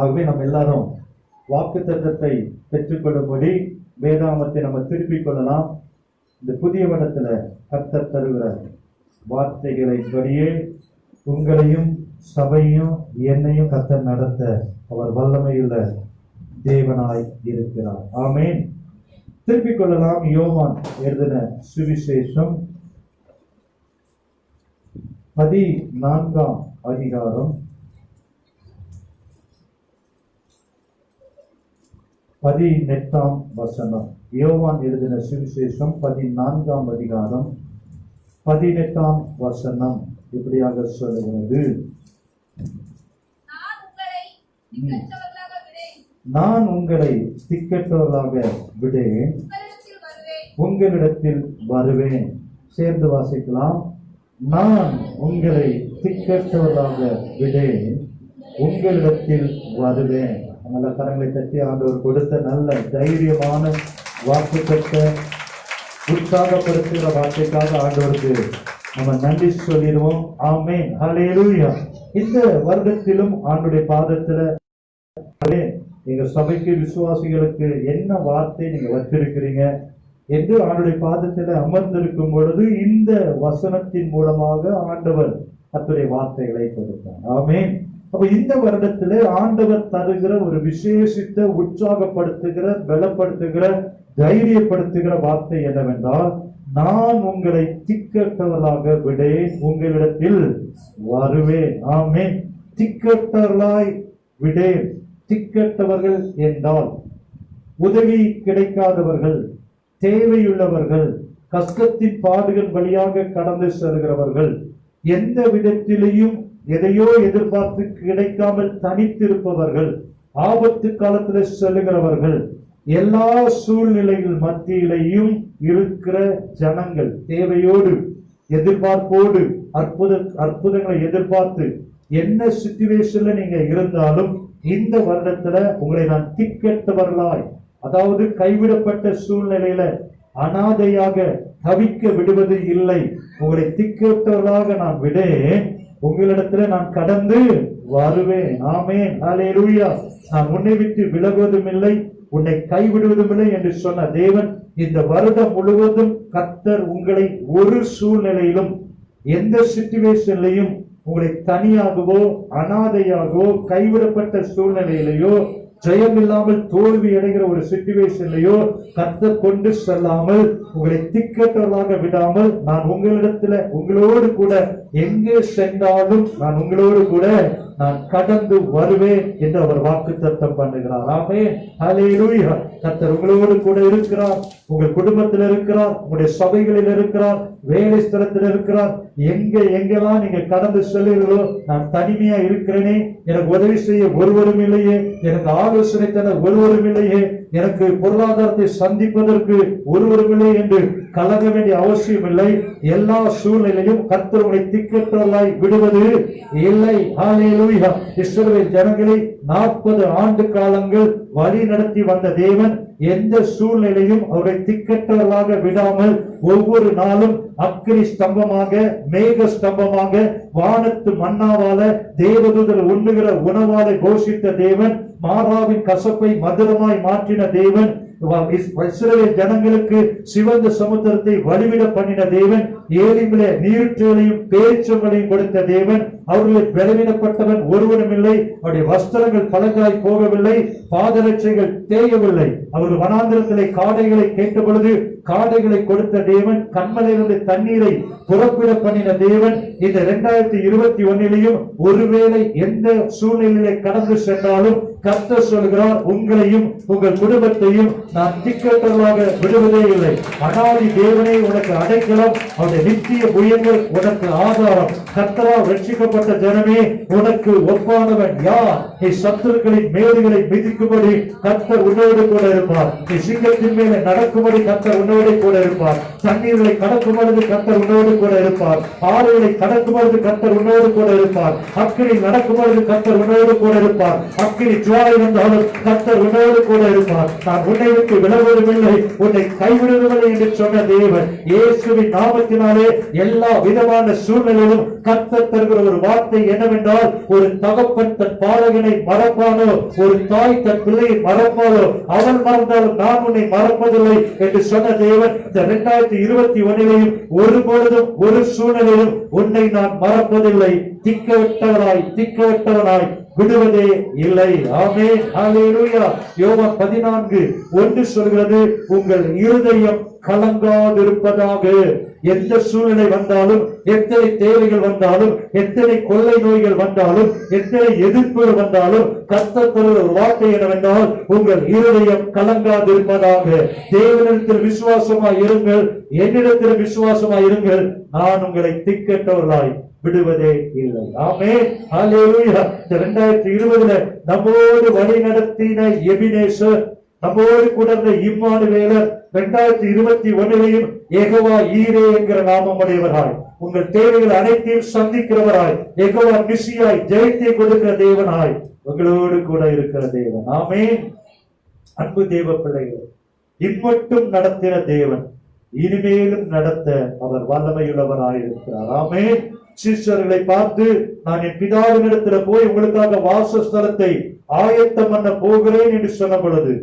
ஆகவே நம்ம எல்லாரும் வாக்குத்தத்தத்தை பெற்றுக்கொள்ளும்படி வேதாமத்தை நம்ம திருப்பிக் கொள்ளலாம். இந்த புதிய வருடத்துல கர்த்தர் தருகிற வார்த்தைகளை படியே உங்களையும் சபையும் என்னையும் கர்த்தர் நடத்த அவர் வல்லமையுள்ள தேவனாய் இருக்கிறார். ஆமென். திருப்பிக் கொள்ளலாம். யோவான் எழுதின சுவிசேஷம் 14ஆம் அதிகாரம் 18ஆம் வசனம். யோவான் எழுதின சுவிசேஷம் 14ஆம் அதிகாரம் 18ஆம் வசனம் இப்படியாக சொல்லுகிறது. நான் உங்களை திக்கற்றவர்களாக விடேன், உங்களிடத்தில் வருவேன். சேர்ந்து வாசிக்கலாம். நான் உங்களை திக்கற்றவர்களாக விடேன், உங்களிடத்தில் வருவேன். நல்ல கரங்களை தட்டி ஆண்டவர் கொடுத்த நல்ல தைரியமான வாக்குத்தத்த உற்சாகப்படுத்துகிற வார்த்தைக்காக ஆண்டவருக்கு நம்ம நன்றி சொல்லிடுவோம். ஆமென். ஹல்லேலூயா. இந்த வருடத்திலும் ஆண்டுடைய பாதத்துல எங்க சபைக்கு விசுவாசிகளுக்கு என்ன வார்த்தை நீங்க வச்சிருக்கிறீங்க என்று ஆண்டுடைய பாதத்துல அமர்ந்திருக்கும் பொழுது இந்த வசனத்தின் மூலமாக ஆண்டவர் கர்த்தருடைய வார்த்தைகளை கொடுத்தார். ஆமென். அப்ப இந்த வருடத்திலே ஆண்டவர் தருகிற ஒரு விசேஷித்த உற்சாகப்படுத்துகிற, பலப்படுத்துகிற, தைரியப்படுத்துகிற வார்த்தை என்னவென்றால், நான் உங்களை திக்கற்றவர்களாக விடேன், உங்களிடத்தில் வருவேன். ஆமென். திக்கற்றவர்களாய் விடேன். திக்கற்றவர்கள் என்றால் உதவி கிடைக்காதவர்கள், தேவையுள்ளவர்கள், கஷ்டத்தின் பாடுகள் வழியாக கடந்து செல்கிறவர்கள், எந்த விதத்திலேயும் எதையோ எதிர்பார்த்து கிடைக்காமல் தனித்திருப்பவர்கள், ஆபத்து காலத்தில் செல்லுகிறவர்கள், எல்லா சூழ்நிலைகள் மத்தியிலையும் இருக்கிற ஜனங்கள், தேவையோடு எதிர்பார்ப்போடு அற்புதங்களை எதிர்பார்த்து என்ன சிச்சுவேஷன்ல நீங்க இருந்தாலும் இந்த வருடத்துல உங்களை நான் திக்கற்றவர்களாய், அதாவது கைவிடப்பட்ட சூழ்நிலையில அனாதையாக தவிக்க விடுவது இல்லை, உங்களை திக்கற்றவர்களாக நான் விடேன், உங்களிடத்துல நான் கடந்து வருவேன். ஆமென். ஹல்லேலூயா. நான் உன்னை விட்டு விலகுவதும் இல்லை, உன்னை கைவிடுவதும் இல்லை என்று சொன்ன தேவன் இந்த வருடம் முழுவதும் கர்த்தர் உங்களை ஒரு சூழ்நிலையிலும் எந்த சிச்சுவேஷன்லையும் உங்களை தனியாகவோ அனாதையாகவோ கைவிடப்பட்ட சூழ்நிலையிலேயோ ஜெயமில்லாமல் தோல்வி அடைகிற ஒரு சிச்சுவேஷன்லையோ கர்த்தர் கொண்டு செல்லாமல் உங்களை திக்கற்றவர்களாக விடாமல் நான் உங்களிடத்துல உங்களோடு கூட எங்கே சென்றாலும் நான் உங்களோடு கூட நான் கடந்து வருவேன் என்று அவர் வாக்குத்தத்தம் பண்ணுகிறார். ஆமென். ஹல்லேலூயா. கர்த்தர் உங்களோடு கூட இருக்கிறார், உங்கள் குடும்பத்தில் இருக்கிறார், உங்களுடைய சபைகளில் இருக்கிறார், வேலை ஸ்தலத்தில் இருக்கிறார். எங்கெல்லாம் நீங்க கடந்து செல்லுங்களோ, நான் தனிமையா இருக்கிறேனே, எனக்கு உதவி செய்ய ஒருவரும் இல்லையே, எனக்கு ஆலோசனை தர ஒருவரும் இல்லையே, எனக்கு பொருளாதாரத்தை சந்திப்பதற்கு ஒருவரும் இல்லை என்று கலங்க வேண்டிய அவசியம் இல்லை. எல்லா சூழ்நிலையும் கர்த்தர் உங்களை திக்கற்றவர்களாய் விடுவது இல்லை. ஹல்லேலூயா. இஸ்ரவேல் ஜனங்களை 40 ஆண்டு காலங்கள் வழி நடத்தி வந்த தேவன் எந்த சூழ்நிலையும் அவரை திக்கற்றவர்களாக விடாமல் ஒவ்வொரு நாளும் அக்கினி ஸ்தம்பமாக, மேக ஸ்தம்பமாக, வானத்து மன்னாவால, தேவதூதர் உண்ணுகிற உணவாலை போஷித்த தேவன், மாறாவின் கசப்பை மதுரமாய் மாற்றின தேவன், இஸ்ரவேல் ஜனங்களுக்கு சிவந்த சமுத்திரத்தை வழிவிட பண்ணின தேவன், ஏலிமிலே நீருற்றுகளையும் பேச்சங்களையும் கொடுத்த தேவன், அவர்கள் பலவீனப்பட்டவன் ஒருவரும் இல்லை, அவருடைய வஸ்திரங்கள் பழங்காய் போகவில்லை, பாதரட்சைகள் தேயவில்லை. அவர்கள் வனாந்திரத்திலே காடைகளை கேட்ட பொழுது காடைகளை கொடுத்த தேவன், கண்மலையிலிருந்து தண்ணீரை புறப்பிட பண்ணின தேவன். இந்த 2021 ஒருவேளை எந்த சூழ்நிலையிலே கடந்து சென்றாலும் கர்த்தர் சொல்கிறார், உங்களையும் உங்கள் குடும்பத்தையும் நான் திக்கற்றவர்களாக விடுவதே இல்லை. அனாதி தேவனே உனக்கு அடைக்கலம், அவருடைய நித்திய புயங்கள் உனக்கு ஆதாரம். கர்த்தரால் ரட்சிக்கப்பட்ட ஜனமே, உனக்கு ஒப்பானவன் யார்? நீ சத்துருக்களின் மேடுகளை மிதிக்கும்படி கர்த்தர் உன்னோடு கூட இருப்பார். நீ சிங்கத்தின் மேலே நடக்கும்படி கர்த்தர் உன்னோடு கூட இருப்பார். தண்ணீர்களை கடக்கும் பொழுது கர்த்தர் உன்னோடு கூட இருப்பார். ஆறுகளை கடக்கும் பொழுது கர்த்தர் உன்னோடு கூட இருப்பார். அக்கினி நடக்கும் பொழுது கர்த்தர் உன்னோடு கூட இருப்பார். அக்கினி ஜுவாலை வந்தாலும் கர்த்தர் உன்னோடு கூட இருப்பார். நான் உன்னை விட்டு விலகுவதுமில்லை, உன்னை கைவிடுவதில்லை என்று சொன்ன தேவன் இயேசுவின் நாமத்தினாலே எல்லா விதமான சூழ்நிலையிலும் கர்த்தர் தருகிற ஒரு வார்த்தை என்னவென்றால், ஒரு தகப்பன் தன் பாலகனை மறப்பானோ, ஒரு தாய் தன் பிள்ளையை மறப்பானோ, அவன் மறந்தாலும் நான் உன்னை மறப்பதில்லை என்று சொன்ன தேவன் இந்த 2021 ஒருபொழுதும் ஒரு சூழ்நிலையிலும் உன்னை நான் மறப்பதில்லை, திக்கவட்டவனாய் விடுவதே இல்லை. ஆமென், ஹல்லேலூயா. யோவான் 14:1 சொல்கிறது, உங்கள் இருதயம் கலங்காதிருப்பதாக. எந்த சூழ்நிலை வந்தாலும், எத்தனை தேவைகள் வந்தாலும், எத்தனை கொள்ளை நோய்கள் வந்தாலும், எத்தனை எதிர்ப்புகள் வந்தாலும், கர்த்தர் தருகிற ஒரு வார்த்தை என்னவென்றால், உங்கள் இருதயம் கலங்காதிருப்பதாக. தேவனிடத்தில் விசுவாசமாய் இருங்கள், என்னிடத்தில் விசுவாசமாய் இருங்கள், நான் உங்களை திக்கற்றவர்களாய் விடுவதே இல்லை. ஆமென், ஹல்லேலூயா. 2020 நம்மோடு வழி நடத்தின எபினேசர், நம்மோடு கூட இம்மானுவேலர் 2021 யெகோவா ஈரே என்கிற நாமமுடையவராய், உங்கள் தேவைகள் அனைத்தையும் சந்திக்கிறவராய், யெகோவா நிசியாய் ஜெயத்தை கொடுக்கிற தேவனாய் உங்களோடு கூட இருக்கிற தேவன். ஆமென். அன்பு தேவ பிள்ளைகள், இம்மட்டும் நடத்தின தேவன் இனிமேலும் நடத்த அவர் வல்லமையுள்ளவராய் இருக்கிறார். ஆமென். சிஷ்யர்களை பார்த்து, நான் என் பிதாவினிடத்துல போய் உங்களுக்காக வாசஸ்தலத்தை ஆயத்தம் பண்ண போகிறேன் என்று சொன்ன பொழுது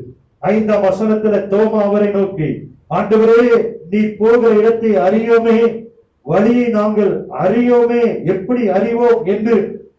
5ஆம் வசனத்துல தோமா அவரை நோக்கி, ஆண்டவரே, நீ போகிற இடத்தை அறியோமே, வழியை நாங்கள் அறியோமே, எப்படி அறிவோம் என்று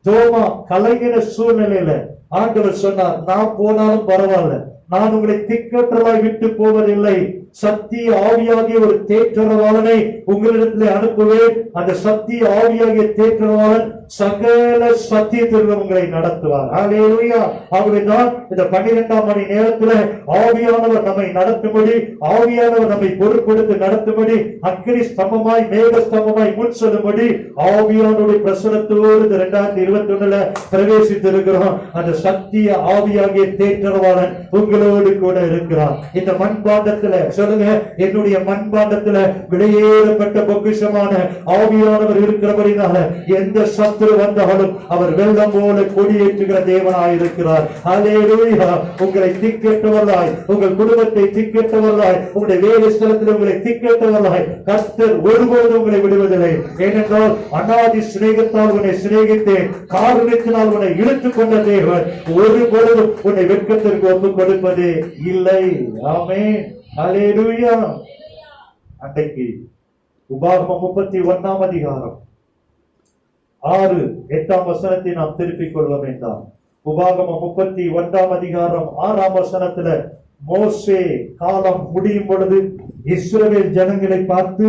தோமா கலங்கின சூழ்நிலையில ஆண்டவர் சொன்னார், நான் போனாலும் பரவாயில்ல, நான் உங்களை திக்கற்றலாய் விட்டு போவதில்லை, சத்திய ஆவியாகிய ஒரு தேற்றரவாளனை உங்களிடத்தில் அனுப்புவேன், அந்த சத்திய ஆவியாகிய தேற்றரவாளன் சகல சத்தியத்திற்கு உங்களை நடத்துவார். ஹல்லேலூயா. ஆகவேதான் இந்த 12ஆம் மணி நேரத்தில் ஆவியானவர் நம்மை நடத்தும்படி, ஆவியானவர் நம்மை பொறுப்படுத்தி நடத்தும்படி, அக்கினி ஸ்தம்பமாய் மேக ஸ்தம்பமாய் முன் செல்லும்படி ஆவியானுடைய பிரசனத்தோடு இந்த 2021 பிரவேசித்திருக்கிறோம். அந்த சத்திய ஆவியாகிய தேற்றரவாளன் உங்களோடு கூட இருக்கிறார். இந்த மண்பாண்டத்துல சொல்லுங்க, என்னுடைய மண்பாண்டத்துல விலையேறப்பட்ட பொக்கிஷமான ஆவியானவர் இருக்கிறபடினால எந்த சத்துரு வந்தாலும் அவர் வெள்ளம் போல கொடியேற்றுகிற தேவனாய் இருக்கிறார். ஹல்லேலூயா. உங்களை திக்கற்றவர்களாய், உங்கள் குடும்பத்தை திக்கற்றவர்களாய், உங்களுடைய வேலை ஸ்தலத்தில் உங்களை திக்கற்றவர்களாய் கர்த்தர் ஒருபோதும் உங்களை விடுவதில்லை. ஏனென்றால் அநாதி சிநேகத்தால் உன்னை சிநேகித்தேன், காரணத்தினால் உன்னை இழுத்துக் கொண்ட தேவன் ஒருபொழுதும் உன்னை வெட்கத்திற்கு ஒப்புக் கொடுப்பது இல்லை. ஆமென், ஹல்லேலூயா. அன்றைக்கு உபாகமம் 31ஆம் அதிகாரம் 6-8ஆம் வசனத்தை நாம் திருப்பிக் கொள்ள வேண்டாம். உபாகமம் 31ஆம் அதிகாரம் 6ஆம் வசனத்துல மோசே காலம் முடியும் பொழுது இஸ்ரவேல் ஜனங்களை பார்த்து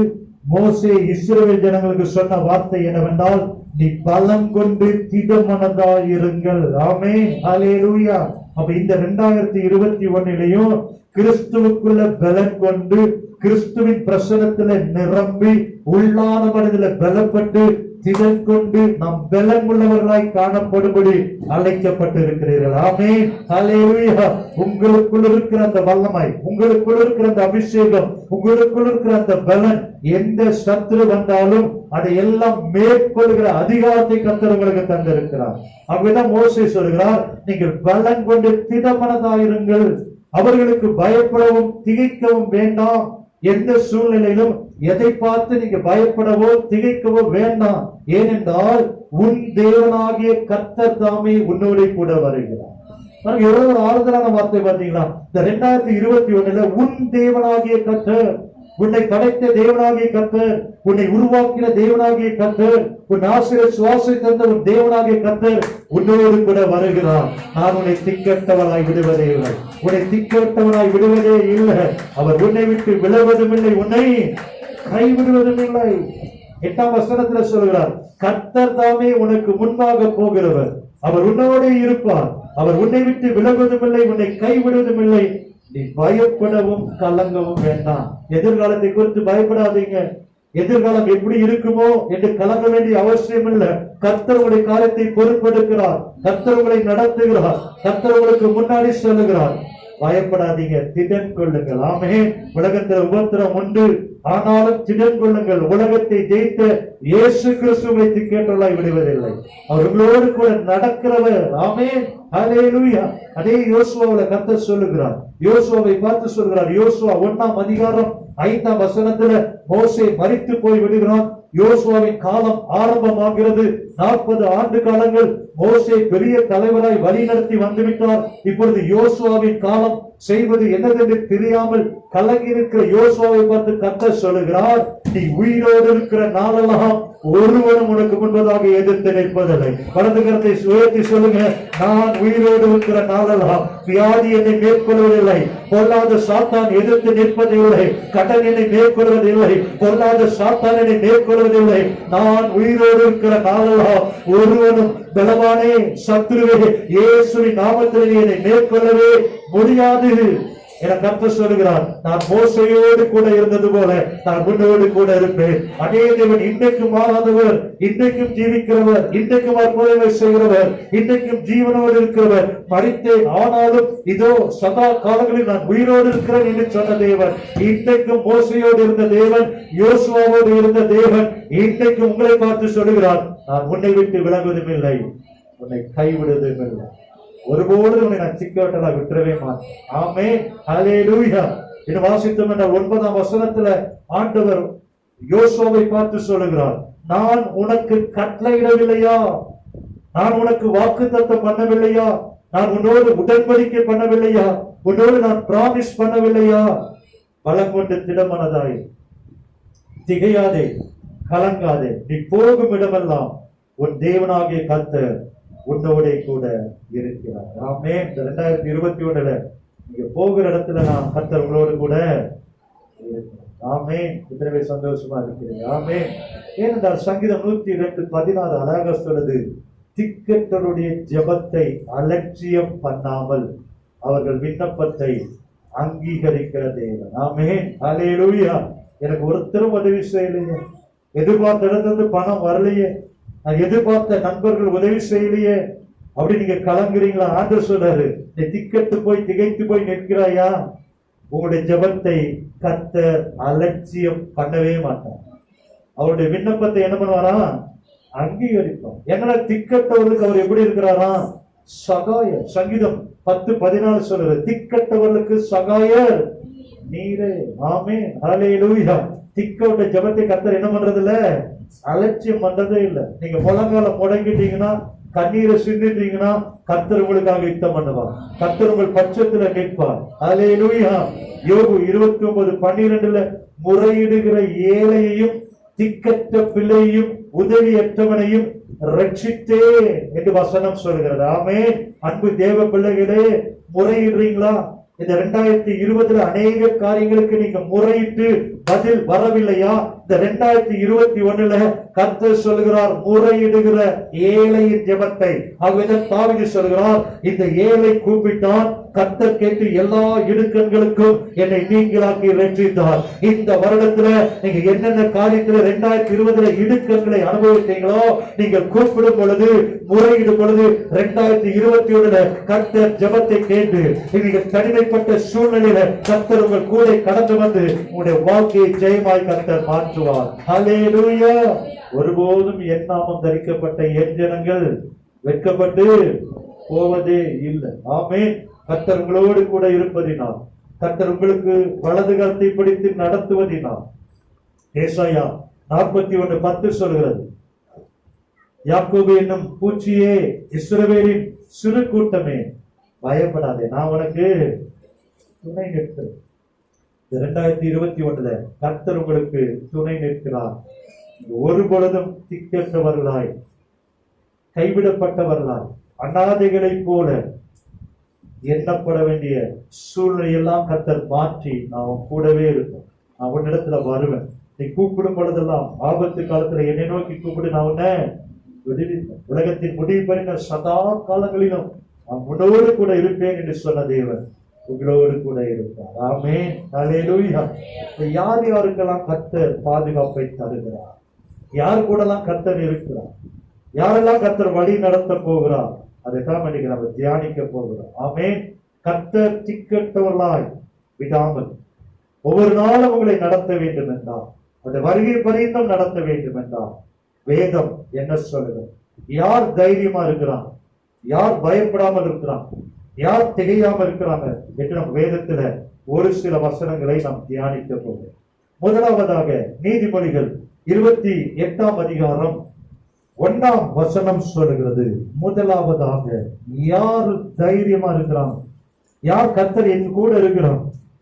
மோசே இஸ்ரவேல் ஜனங்களுக்கு சொன்ன வார்த்தை என்னவென்றால், நீ பலம் கொண்டு திடமனதாயிருங்கள். ஆமென், ஹல்லேலூயா. அப்ப இந்த 2021 கிறிஸ்துவுக்குள்ள பலம் கொண்டு, கிறிஸ்துவின் பிரசனத்துல நிரம்பி, உள்ளான மனதில பலப்பட்டு, திடன் கொண்டு நாம் பலம் உள்ளவர்களாய் காணப்படும்படி அழைக்கப்பட்டிருக்கிறீர்கள். ஆமென், ஹல்லேலூயா. உங்களுக்குள் இருக்கிற அந்த வல்லமை, உங்களுக்குள் இருக்கிற அந்த அபிஷேகம், உங்களுக்குள் இருக்கிற அந்த பலன், எந்த சத்துரு வந்தாலும் அதை எல்லாம் மேற்கொள்கிற அதிகாரத்தை கர்த்தர் உங்களுக்கு தந்திருக்கிறார். அப்படிதான் மோசே சொல்கிறார், நீங்கள் பலன் கொண்டு திடமனதாயிருங்கள், அவர்களுக்கு பயப்படவும் திகைக்கவும் வேண்டாம். எந்த சூழ்நிலையிலும் எதை பார்த்து நீங்க பயப்படவோ திகைக்கவோ வேண்டாம். ஏனென்றால் உன் தேவனாகிய கர்த்தர் தாமே உன்னோட கூட வருகிறார். எவ்வளவு ஒரு ஆறுதலான வார்த்தை பார்த்தீங்களா? இந்த 2021 உன் தேவனாகிய கர்த்தர், உன்னை படைத்த தேவனாகிய கர்த்தர், உன்னை உருவாக்கின தேவனாகிய கர்த்தர், உன் ஆசிரியர் சுவாசை தந்த உன் தேவனாகிய கர்த்தர் உன்னோடு கூட வருகிறார். நான் உன்னை திக்கட்டவனாய் விடுவதே இல்லை, உன்னை திக்கட்டவனாய் விடுவதே இல்லை. அவர் உன்னை விட்டு விலகுவதும் இல்லை, உன்னை கைவிடுவதும் இல்லை. 8ஆம் வசனத்துல சொல்கிறார், கர்த்தர் தாமே உனக்கு முன்பாக போகிறவர், அவர் உன்னோடு இருப்பார், அவர் உன்னை விட்டு விலகுவதும் இல்லை, உன்னை கைவிடுவதும் இல்லை. நீ பயப்படவும் கலங்கவும் வேண்டாம். எதிர்காலத்தை குறித்து பயப்படாதீங்க. எதிர்காலம் எப்படி இருக்குமோ என்று கலங்க வேண்டிய அவசியம் இல்லை. கர்த்தர் உங்களுடைய காரியத்தை பொறுப்பெடுக்கிறார், கர்த்தர் உங்களை நடத்துகிறார், கர்த்தர் உங்களுக்கு முன்னாடி சொல்லுகிறார். பயப்படாதீங்க, திடன் கொள்ளுங்கள். ஆமென். உலகத்தில் உபத்திரம் உண்டு, ஆனாலும் திடன் கொள்ளுங்கள், உலகத்தை ஜெயித்த இயேசு கிறிஸ்துவை திக்கற்றவர்களாய் விடுவதில்லை. அவர் உங்களோடு கூட நடக்கிறவர். ஆமென், ஹல்லேலூயா. அதே யோசுவாவுல கர்த்தர் சொல்லுகிறார், யோசுவாவை பார்த்து சொல்கிறார். யோசுவா 1ஆம் அதிகாரம் 5ஆம் வசனத்துல மோசே மரித்து போய் விடுகிறான். யோசுவாவின் காலம் ஆரம்பமாகிறது. 40 ஆண்டு காலங்கள் மோசே பெரிய தலைவராய் வழி நடத்தி வந்துவிட்டார். இப்பொழுது யோசுவாவின் காலம் செய்வது என்னதென்று தெரியாமல் கலங்கி இருக்கிற யோசுவாவை பார்த்து கர்த்தர் சொல்லுகிறார், நீ உயிரோடு இருக்கிற நாளெல்லாம் ஒருவரும் உனக்கு முன்பதாக எதிர்த்து நிற்பதில்லை. வலது கரத்தை உயர்த்தி சொல்லுங்க, நான் உயிரோடு இருக்கிற நாளெல்லாம் வியாதி என்னை மேற்கொள்வதில்லை, பொல்லாத சாத்தான் எதிர்த்து நிற்பதில்லை, கடன் என்னை மேற்கொள்வதில்லை, பொல்லாத சாத்தான் என்னை மேற்கொள்வதில்லை. நான் உயிரோடு இருக்கிற நாளெல்லாம் ஒருவனும் பலவானே சத்துருவே இயேசுவின் நாமத்திலே என்னை மேற்கொள்ளவே முடியாது என கர்த்தர் சொல்லுகிறார். நான் மோசையோடு கூட இருந்தது போல நான் உன்னோடு கூட இருப்பேன். அதே தேவன் இன்றைக்கும் மாறாதவர், இன்றைக்கும் ஜீவிக்கிறவர், இன்றைக்கும் அற்புதங்களை செய்கிறவர், இன்றைக்கும் ஜீவனோடு இருக்கிறவர். மரித்தேன் ஆனாலும் இதோ சதா காலங்களில் நான் உயிரோடு இருக்கிறேன் என்று சொன்ன தேவன், இன்றைக்கும் மோசையோடு இருந்த தேவன், யோசுவாவோடு இருந்த தேவன், இன்றைக்கும் உங்களை பார்த்து சொல்லுகிறார், நான் உன்னை விட்டு விலகுவதும் இல்லை, உன்னை கைவிடுவதும் இல்லை, ஒருபோது உன்னை நான் சிக்கவட்டலா விட்டுறவே மாட்டேன். ஆமென், ஹல்லேலூயா. இது வாசித்தோம் என்றால் 9ஆம் வசனத்துல ஆண்டவர் யோசுவாவை பார்த்து சொல்லுகிறார், நான் உனக்கு கட்டளையிடவில்லையா, நான் உனக்கு வாக்குத்தத்தம் பண்ணவில்லையா, நான் உன்னோடு உடன்படிக்கை பண்ணவில்லையா, உன்னோடு நான் பிராமிஸ் பண்ணவில்லையா? பலம் கொண்டு திடமனதாய் திகையாதே, கலங்காதே, நீ போகும் இடமெல்லாம் உன் தேவனாகிய கர்த்தர் உன்னோட கூட இருக்கிறார். ஆமென். 2021 நீங்க போகிற இடத்துல நான் கர்த்தர் உங்களோடு கூட இருக்கிறார். ஆமென். இத்தனை சந்தோஷமா இருக்கிறீங்க. ஆமென். ஏனென்றால் சங்கீதம் 102:16 அழகாக சொல்லுது, திக்கற்றவருடைய ஜெபத்தை அலட்சியம் பண்ணாமல் அவர்கள் விண்ணப்பத்தை அங்கீகரிக்கிற தேவன். ஆமென், ஹல்லேலூயா. எனக்கு ஒருத்தரும் உதவி செய்யலையே, எதிர்பார்த்த இடத்துல பணம் வரலையே, நான் எதிர்பார்த்த நண்பர்கள் உதவி செய்யலையே, அப்படி நீங்க கலங்குறீங்களா? ஆண்டவர் சொல்றாரு, நீ திக்கட்டு போய் திகைத்து போய் நிற்கிறாயா? உங்களுடைய ஜெபத்தை கர்த்தர் அலட்சியம் பண்ணவே மாட்டார். அவருடைய விண்ணப்பத்தை என்ன பண்ணுவாரா? அங்கீகரிப்போம். என்னடா திக்கட்டவர்களுக்கு அவர் எப்படி இருக்கிறாரா? சகாயர். சங்கீதம் 10:14 சொல்றது, திக்கட்டவர்களுக்கு சகாயர் நீரே. ஆமென், ஹல்லேலூயா. திக்கோட ஜெபத்தை கர்த்தர் என்ன பண்றது இல்ல, அலட்சியம் பண்றதே இல்ல. நீங்க முழங்கால முடங்கிட்டீங்கன்னா, கண்ணீரை சிந்திட்டீங்கன்னா, கர்த்தர் உங்களுக்காக யுத்தம் பண்ணுவார், கர்த்தர் உங்கள் பட்சத்துல நிற்பார். ஹல்லேலூயா. யோபு 29:12 முறையிடுகிற ஏழையையும் திக்கற்ற பிள்ளையையும் உதவியற்றவனையும் ரட்சித்தே என்று வசனம் சொல்கிறது. ஆமென். அன்பு தேவ பிள்ளைகளே, முறையிடுறீங்களா? இந்த 2020 அநேக காரியங்களுக்கு நீங்க முறையிட்டு பதில் வரவில்லையா? இந்த 2021 கர்த்தர் சொல்கிறார், முறையிடுகிற ஏழையின் ஜெபத்தை. ஆகவே தாவீது சொல்கிறார், இந்த ஏழை கூப்பிட்டான், கர்த்தர் கேட்டு எல்லா இடுக்கண்களுக்கும் என்னை நீங்களாக்கி ரட்சித்தார். இந்த வருடத்துல நீங்க என்னென்ன காரியத்துல 2020 இடுக்கண்களை அனுபவித்தீங்களோ, நீங்கள் கூப்பிடும் பொழுது, முறையிடும் பொழுது 2021 கர்த்தர் ஜெபத்தை கேட்டு நீங்க தனிமைப்பட்ட சூழ்நிலையில கர்த்தர் உங்கள் கூட கடந்து வந்து உங்களுடைய வாழ்க்கையை ஜெயமாய் கர்த்தர் மாற்றுவார். ஹல்லேலூயா. ஒருபோதும் என் நாமம் தரிக்கப்பட்ட என் ஜனங்கள் வெட்கப்பட்டு போவதே இல்லை. ஆமென். கர்த்தர் உங்களோடு கூட இருப்பதினால், கர்த்தர் உங்களுக்கு வலது கரத்தை பிடித்து நடத்துவதினால். ஏசாயா 41:10 சொல்கிறது, யாக்கோபு என்னும் பூச்சியே, இஸ்ரவேலின் சிறு கூட்டமே, பயப்படாதே, நான் உனக்கு துணை நிற்கிறேன். 2021 கர்த்தர் உங்களுக்கு துணை நிற்கிறார். ஒரு பொழுதும் திக்கற்றவர்களாய், கைவிடப்பட்டவர்களாய், அநாதைகளை போல எண்ணப்பட வேண்டிய சூழ்நிலையெல்லாம் கர்த்தர் மாற்றி நான் கூடவே இருக்கும், நான் உன்னிடத்துல வருவேன். நீ கூப்பிடும் பொழுதெல்லாம், ஆபத்து காலத்துல என்னை நோக்கி கூப்பிடு, நான் உன்னை விடுவிப்பேன். உலகத்தின் முடிவு பெற சதா காலங்களிலும் நான் உன்னோடு கூட இருப்பேன் என்று சொன்ன தேவன் உங்களோடு கூட இருப்பார். ஆமென், ஹல்லேலூயா. யார் யாருக்கெல்லாம் கர்த்தர் பாதுகாப்பை தருகிறார், யார் கூடலாம் கர்த்தர் இருக்கிறார், யாரெல்லாம் கர்த்தர் வழி நடத்த போகிறார், அதைத்தான் இன்னைக்கு நம்ம தியானிக்க போகிறோம். ஆமென். கர்த்தர் திக்கற்றவர்களாய் விடாமல் ஒவ்வொரு நாளும் உங்களை நடத்த வேண்டும் என்றால், அந்த வருகை பரியந்தம் நடத்த வேண்டும் என்றால் வேதம் என்ன சொல்லுது? யார் தைரியமா இருக்கிறான், யார் பயப்படாமல் இருக்கிறான், யார் திகையாமல் இருக்கிறாங்க என்று நம் வேதத்துல ஒரு சில வசனங்களை நாம் தியானிக்க போகிறோம். முதலாவதாக நீதிமொழிகள் 28ஆம் அதிகாரம் 1ஆம் வசனம் சொல்லுகிறது, முதலாவதாக யார் தைரியமா இருக்கிறான், யார் கர்த்தர் என் கூட இருக்கிறான்,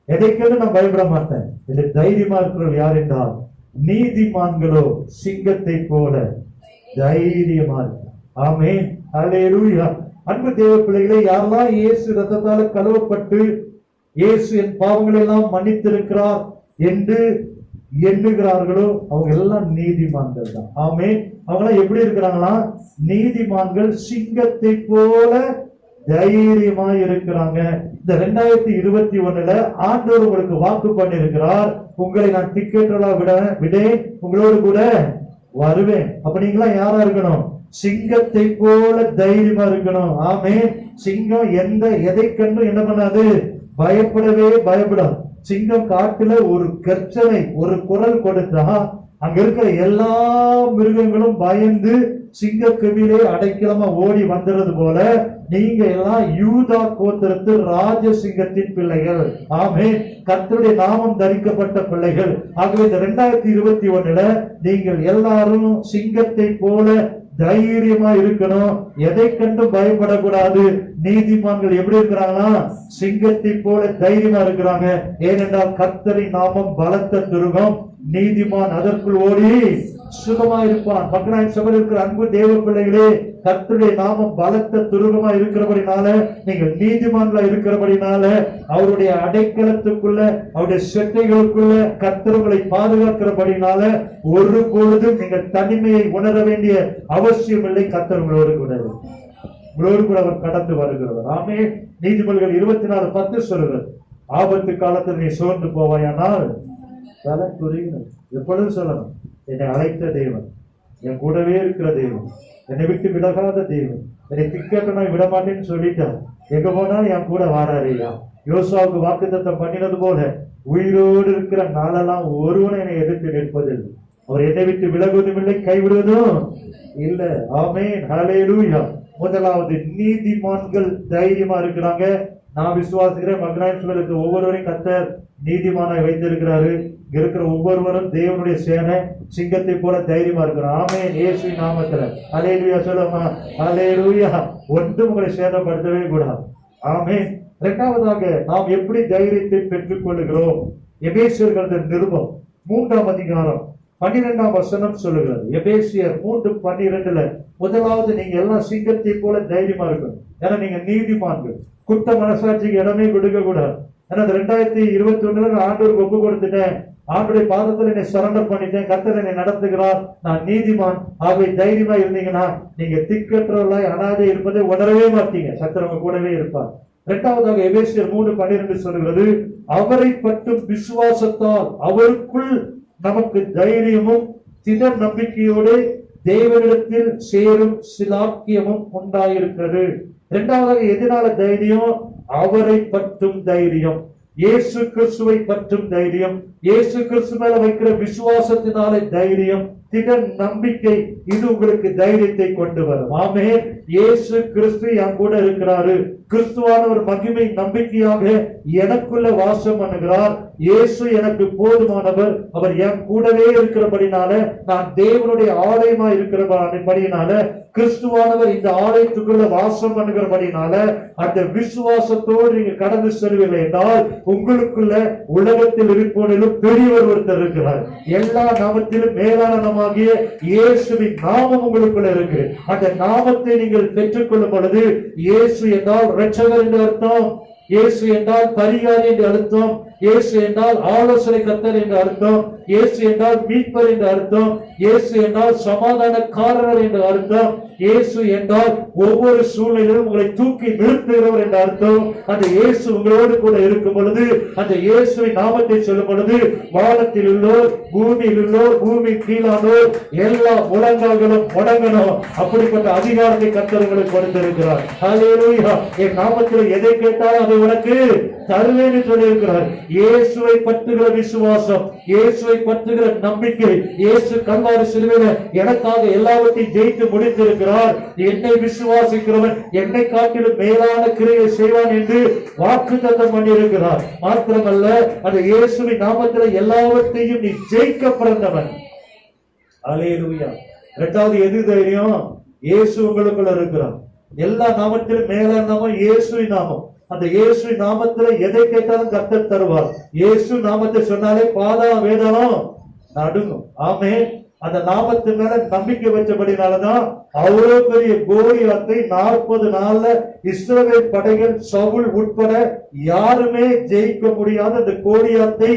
எதைக்கென்று நான் பயப்பட மாட்டேன் என்று தைரியமா இருக்கிறவர் யார் என்றால், நீதிமான்களோ சிங்கத்தை போல தைரியமா இருக்கிறார். ஆமென், அல்லேலூயா. அன்பு தேவ பிள்ளைகளே, யாரெல்லாம் இயேசு ரத்தத்தால கழுவப்பட்டு இயேசு என் பாவங்களை எல்லாம் மன்னித்திருக்கிறார் என்று எண்ணுகிறார்களோ அவங்க எல்லாம் நீதிமான்கள் தான். ஆமென். அவங்க எல்லாம் எப்படி இருக்கிறாங்களா? நீதிமான்கள் சிங்கத்தை போல தைரியமா இருக்கிறாங்க. இந்த 2021 ஆண்டவர் உங்களுக்கு வாக்கு பண்ணிருக்கிறார், உங்களை நான் திக்கற்றலா விடேன், உங்களோடு கூட வருவேன். அப்ப நீங்களா யாரா இருக்கணும்? சிங்கத்தை போல தைரியமா இருக்கணும். ஆமென். சிங்கம் எதை கண்டும் என்ன பண்ணாது? பயப்படவே பயப்படாது. சிங்கம் காட்டுல ஒரு கர்ச்சனை, ஒரு குரல் கொடுத்தா அங்க இருக்கிற எல்லா மிருகங்களும் பயந்து சிங்க கவிலே அடைக்கலமா ஓடி வந்துறது போல நீங்க எல்லாம் யூதா கோத்திரத்து ராஜசிங்கத்தின் பிள்ளைகள். ஆமென். கர்த்தருடைய நாமம் தரிக்கப்பட்ட பிள்ளைகள். ஆகவே இந்த 2021 நீங்கள் எல்லாரும் சிங்கத்தை போல தைரியமா இருக்கணும். எதை கண்டு பயப்படக்கூடாது. நீதிமான்கள் எப்படி இருக்கிறாங்களா? சிங்கத்தை போல தைரியமா இருக்கிறாங்க. ஏனென்றால் கர்த்தரின் நாமம் பலத்த துருகம், நீதிமான் அதற்குள் ஓடி சுகமா இருப்பான். பக்கராய் சபையில் இருக்கிற அன்பு தேவ பிள்ளைகளே, கர்த்தருடைய நாமம் பலத்த துருகமா இருக்கிறபடினால, நீங்கள் நீதிமான்களா இருக்கிறபடினால, அவருடைய அடைக்கலத்துக்குள்ள, அவருடைய செட்டைகளுக்குள்ள கர்த்தர்களை பாதுகாக்கிறபடினால ஒரு பொழுதும் நீங்கள் தனிமையை உணர வேண்டிய அவசியம் இல்லை. கர்த்தர் உங்களோடு கூட அவர் கடந்து வருகிறவர். ஆமே. நீதிமொழிகள் 24:10 சொல்லுகிறது, ஆபத்து காலத்தில் நீ சோர்ந்து போவாயானால் எப்பொழுதும் சொல்லணும், என்னை அழைத்த தேவன், என் கூடவே இருக்கிற தேவன், என்னை விட்டு விலகாத தேவன், என்னை திக்கட்டனாய் விட மாட்டேன்னு சொல்லிட்டான். எங்க போனாலும் என் கூட வாராரையா. யோசுவாவுக்கு வாக்குத்தத்தம் பண்ணினது போல உயிரோடு இருக்கிற நாளெல்லாம் ஒருவனை என்னை எதிர்த்து நிற்பதில்லை. அவர் என்னை விட்டு விலகுவதும் இல்லை, கைவிடுவதும் இல்லை. ஆமென், ஹல்லேலூயா. முதலாவது, நீதிமான்கள் தைரியமா இருக்கிறாங்க. நான் விசுவாசிக்கிறேன், மகனாட்சிகளுக்கு ஒவ்வொருவரையும் கர்த்தர் நீதிமானாய் வைத்திருக்கிறாரு. இருக்கிற ஒவ்வொருவரும் தேவனுடைய சேனை, சிங்கத்தை போல தைரியமா இருக்கிறோம். ஆமென், இயேசுவின் நாமத்துல ஹல்லேலூயா சொல்லுமா. ஹல்லேலூயா. ஒன்றும் உங்களை சேதப்படுத்தவே கூடாது. ஆமென். இரண்டாவதாக, நாம் எப்படி தைரியத்தை பெற்றுக் கொள்ளுகிறோம்? எபேசியர்கள் நிருபம் 3ஆம் அதிகாரம் 12ஆம் வசனம் சொல்லுகிறது. எபேசியர் 3:12 முதலாவது, நீங்க எல்லாம் சிங்கத்தை போல தைரியமா இருக்கணும். ஏன்னா நீங்க நீதிமான்கள். குற்ற மனசாட்சிக்கு இடமே கொடுக்க கூடாது. ஏன்னா 2021 ஆண்டவருக்கு ஒப்பு கொடுத்துட்டேன், ஆண்டுடைய பாதத்தில் என்னை சரண்டர் பண்ணிட்டேன், கர்த்தர் என்னை நடத்துகிறார், நான் நீதிமான். ஆகவே தைரியமா இருந்தீங்கன்னா நீங்க திக்கற்றவர்களாய் அனாதை இருப்பதை உணரவே மாட்டீங்க. கர்த்தர் உங்க கூடவே இருப்பார். இரண்டாவதாக, எபேசியர் 3:12 சொல்கிறது, அவரை பற்றும் விசுவாசத்தால் அவருக்குள் நமக்கு தைரியமும் திட நம்பிக்கையோடு தேவனிடத்தில் சேரும் சிலாக்கியமும் உண்டாயிருக்கிறது. இரண்டாவதாக, எதனால தைரியம்? அவரை பற்றும் தைரியம், இயேசு கிறிஸ்துவை பற்றும் தைரியம், இயேசு கிறிஸ்து மேல வைக்கிற விசுவாசத்தினாலே தைரியம், திட நம்பிக்கை. இது உங்களுக்கு தைரியத்தை கொண்டு வரும். ஆமென். இயேசு கிறிஸ்து என் கூட இருக்கிறாரு, கிறிஸ்துவானவர் மகிமை நம்பிக்கையாக எனக்குள்ள வாசம் பண்ணுகிறார், இயேசு எனக்கு போதுமானவர், அவர் என் கூடவே இருக்கிறபடினால, நான் தேவனுடைய ஆலயமா இருக்கிறபடினால, கிறிஸ்துவானவர் இந்த ஆலயத்துக்குள்ள வாசம் பண்ணுகிறபடினால, அந்த விசுவாசத்தோடு நீங்க கடந்து செல்வீர்கள் என்றால், உங்களுக்குள்ள உலகத்தில் இருப்போனிலும் பெரியவர் ஒருத்தர் இருக்கிறார். எல்லா நாமத்திலும் மேலான நாமமாகிய இயேசுவின் நாமம் உங்களுக்குள்ள இருக்கு. அந்த நாமத்தை நீங்கள் பெற்றுக் கொள்ளும் பொழுது, இயேசு என்றால் இரட்சகர் என்று அர்த்தம், இயேசு என்றால் பரிகாரி என்று அர்த்தம், இயேசு என்றால் ஆலோசனை கர்த்தர் என்று அர்த்தம், இயேசு என்றால் மீட்பர் என்று அர்த்தம், இயேசு என்றால் சமாதானக்காரர் என்று அர்த்தம், இயேசு என்றால் ஒவ்வொரு சூழ்நிலையிலும் உங்களை தூக்கி நிறுத்துகிறவர் என்ற அர்த்தம். அந்த இயேசு உங்களோடு கூட இருக்கும் பொழுது, அந்த இயேசுவின் நாமத்தை சொல்லும் பொழுது, வானத்தில் உள்ளோர், பூமியில் உள்ளோர், பூமி கீழானோர் எல்லா முழங்கால்களும் முடங்கணும். அப்படிப்பட்ட அதிகாரத்தை கர்த்தர் உங்களுக்கு கொடுத்திருக்கிறார். ஹல்லேலூயா. என் நாமத்தில் எதை கேட்டாலும் அதை உனக்கு தருவேன் என்று சொல்லியிருக்கிறார். இயேசுவை பற்றுகிற விசுவாசம், இயேசுவை பற்றுகிற நம்பிக்கை, இயேசு கல்வாரி சிலுவையில எனக்காக எல்லாவற்றையும் ஜெயித்து முடித்திருக்கிறார். என்னை விசுவாசிக்கிறவன் என்னை காட்டிலும் மேலான கிரியை செய்வான் என்று வாக்குத்தத்தம் பண்ணியிருக்கிறார். மாத்திரமல்ல, அந்த இயேசுவின் நாமத்தில் எல்லாவற்றையும் நீ ஜெயிக்க பிறந்தவன். அல்லேலூயா. இரண்டாவது எது தைரியம்? இயேசு உங்களுக்குள்ள இருக்கிறார். எல்லா நாமத்திலும் மேலான நாமம் இயேசுவின் நாமம். அந்த இயேசுவின் நாமத்துல எதை கேட்டாலும் கர்த்தர் தருவார். இயேசு நாமத்தை சொன்னாலே பாதாளம் வேதாளம் நடுங்கும். ஆமென். அந்த நாமத்து மேல நம்பிக்கை வச்சபடினாலதான் அவ்வளவு பெரிய கோலியாத்தை 40 நாள்ல இஸ்ரவேல் படைகள் சவுல் உட்பட யாருமே ஜெயிக்க முடியாத அந்த கோலியாத்தை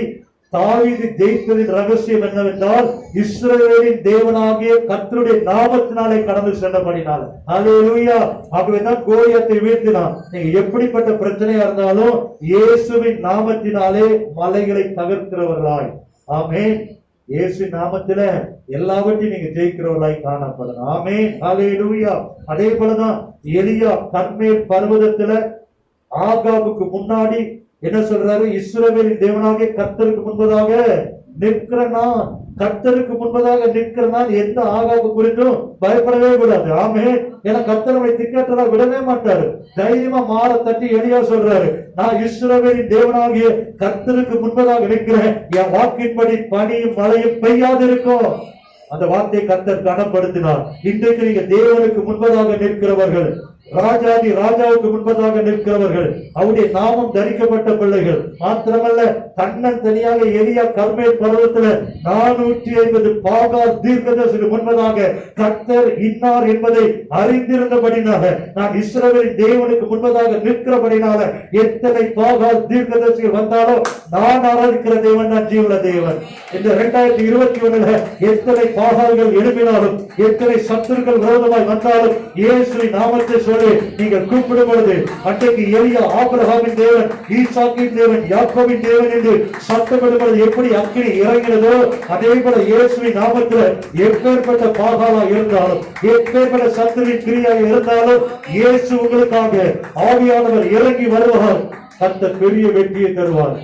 தாவீது ஜெயித்ததின் ரகசியம் என்னவென்றால் இஸ்ரவேலின் தேவனாகிய கர்த்தருடைய நாமத்தினாலே கடந்து சென்றபடினால. அல்லேலூயா. ஆகவேதான் கோலியாத்தை வீழ்த்தினான். நீங்க எப்படிப்பட்ட பிரச்சனையா இருந்தாலும் இயேசுவின் நாமத்தினாலே மலைகளை தகர்க்கிறவர்களாய். ஆமென். இயேசு நாமத்தில எல்லாவற்றையும் நீங்க ஜெயிக்கிறவர்களாய் காணப்படணும். ஆமென். அல்லேலூயா. அதே போலதான் எலியா கர்மேல் பர்வதத்துல ஆகாபுக்கு முன்னாடி என்ன சொல்றாரு? இஸ்ரவேலின் தேவனாகிய கர்த்தருக்கு முன்பதாக நிற்கிற நான், கர்த்தருக்கு முன்பதாக நிற்கிற நான் எந்த ஆகாபு குறித்தும் பயப்படவே கூடாது. ஆமே. ஏன்னா கர்த்தரை திக்கற்றதா விடவே மாட்டாரு. தைரியமா மாற தட்டி எலியா சொல்றாரு, நான் இஸ்ரவேலின் தேவனாகிய கர்த்தருக்கு முன்பதாக நிற்கிறேன். என் வாக்கின்படி பனியும் மழையும் பெய்யாதிருக்கும். அந்த வார்த்தையை கர்த்தர் கனப்படுத்தினார். இன்றைக்கு நீங்க தேவனுக்கு முன்பதாக நிற்கிறவர்கள், ராஜாதி ராஜாவுக்கு முன்பதாக நிற்கிறவர்கள், அவருடைய நாமம் தரிக்கப்பட்ட பிள்ளைகள். மாத்திரமல்ல, தன்னன் தனியாக எலியா கர்மேல் பர்வதத்துல 450 பாகால் தீர்க்கதரிசிக்கு முன்பதாக கர்த்தர் இன்னார் என்பதை அறிந்திருந்தபடினால, நான் இஸ்ரவேலின் தேவனுக்கு முன்பதாக நிற்கிறபடினால எத்தனை பாகால் தீர்க்கதரிசிகள் வந்தாலும் நான் ஆராதிக்கிற தேவன் தான் ஜீவன தேவன். இந்த 2021 எத்தனை பாகால்கள் எழுப்பினாலும், எத்தனை சத்துருக்கள் விரோதமாய் வந்தாலும் இயேசுவின் நாமத்தை சொல்லி நீங்கள் கூப்பிடும் பொழுது, அன்றைக்கு எலியா ஆபிரகாமின் தேவன், ஈசாக்கின் தேவன், யாக்கோபின் தேவன் என்று சத்தமிடும் பொழுது எப்படி அக்கினி இறங்கினதோ, அதே போல இயேசுவின் நாமத்தில் எப்பேற்பட்ட பாகாலா இருந்தாலும், எப்பேற்பட்ட சத்துருவின் கிரியாக இருந்தாலும் இயேசு உங்களுக்காக ஆவியானவர் இறங்கி வருவார். அந்த பெரிய வெற்றியை தருவார்.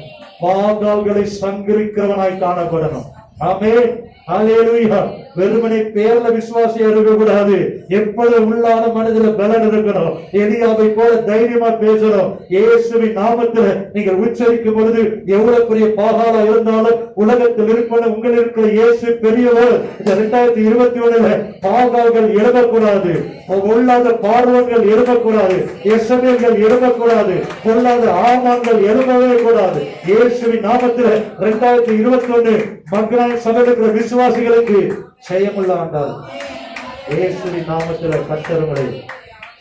பாகால்களை சங்கரிக்கிறவனாய் காணப்படணும். ஆமென். அல்லேலூயா. வெறுமனை பேர்ல விசுவாசியா இருக்கக்கூடாது. எப்பொழுது உள்ளான மனதில் பலன் இருக்கணும். எலியாவை போல தைரியமா பேசணும். இயேசுவின் நாமத்தில் நீங்கள் உச்சரிக்கும் பொழுது எவ்வளவு பெரிய பாகாலா இருந்தாலும் உலகத்தில் இருப்பது உங்கள் இருக்கிற இயேசு பெரியவர். இந்த 2021 பாகால்கள் எழுதக்கூடாது, உள்ளாத பார்வங்கள் எழுதக்கூடாது, எசமேல்கள் எழுதக்கூடாது, பொல்லாத ஆமான்கள் எழுதவே கூடாது. இயேசுவின் நாமத்தில் 2021 மக்களால் சபையில் விசுவாசிகளுக்கு செயமுள்ள ஆண்டார். இயேசுவின் நாமத்தில் கர்த்தர்களை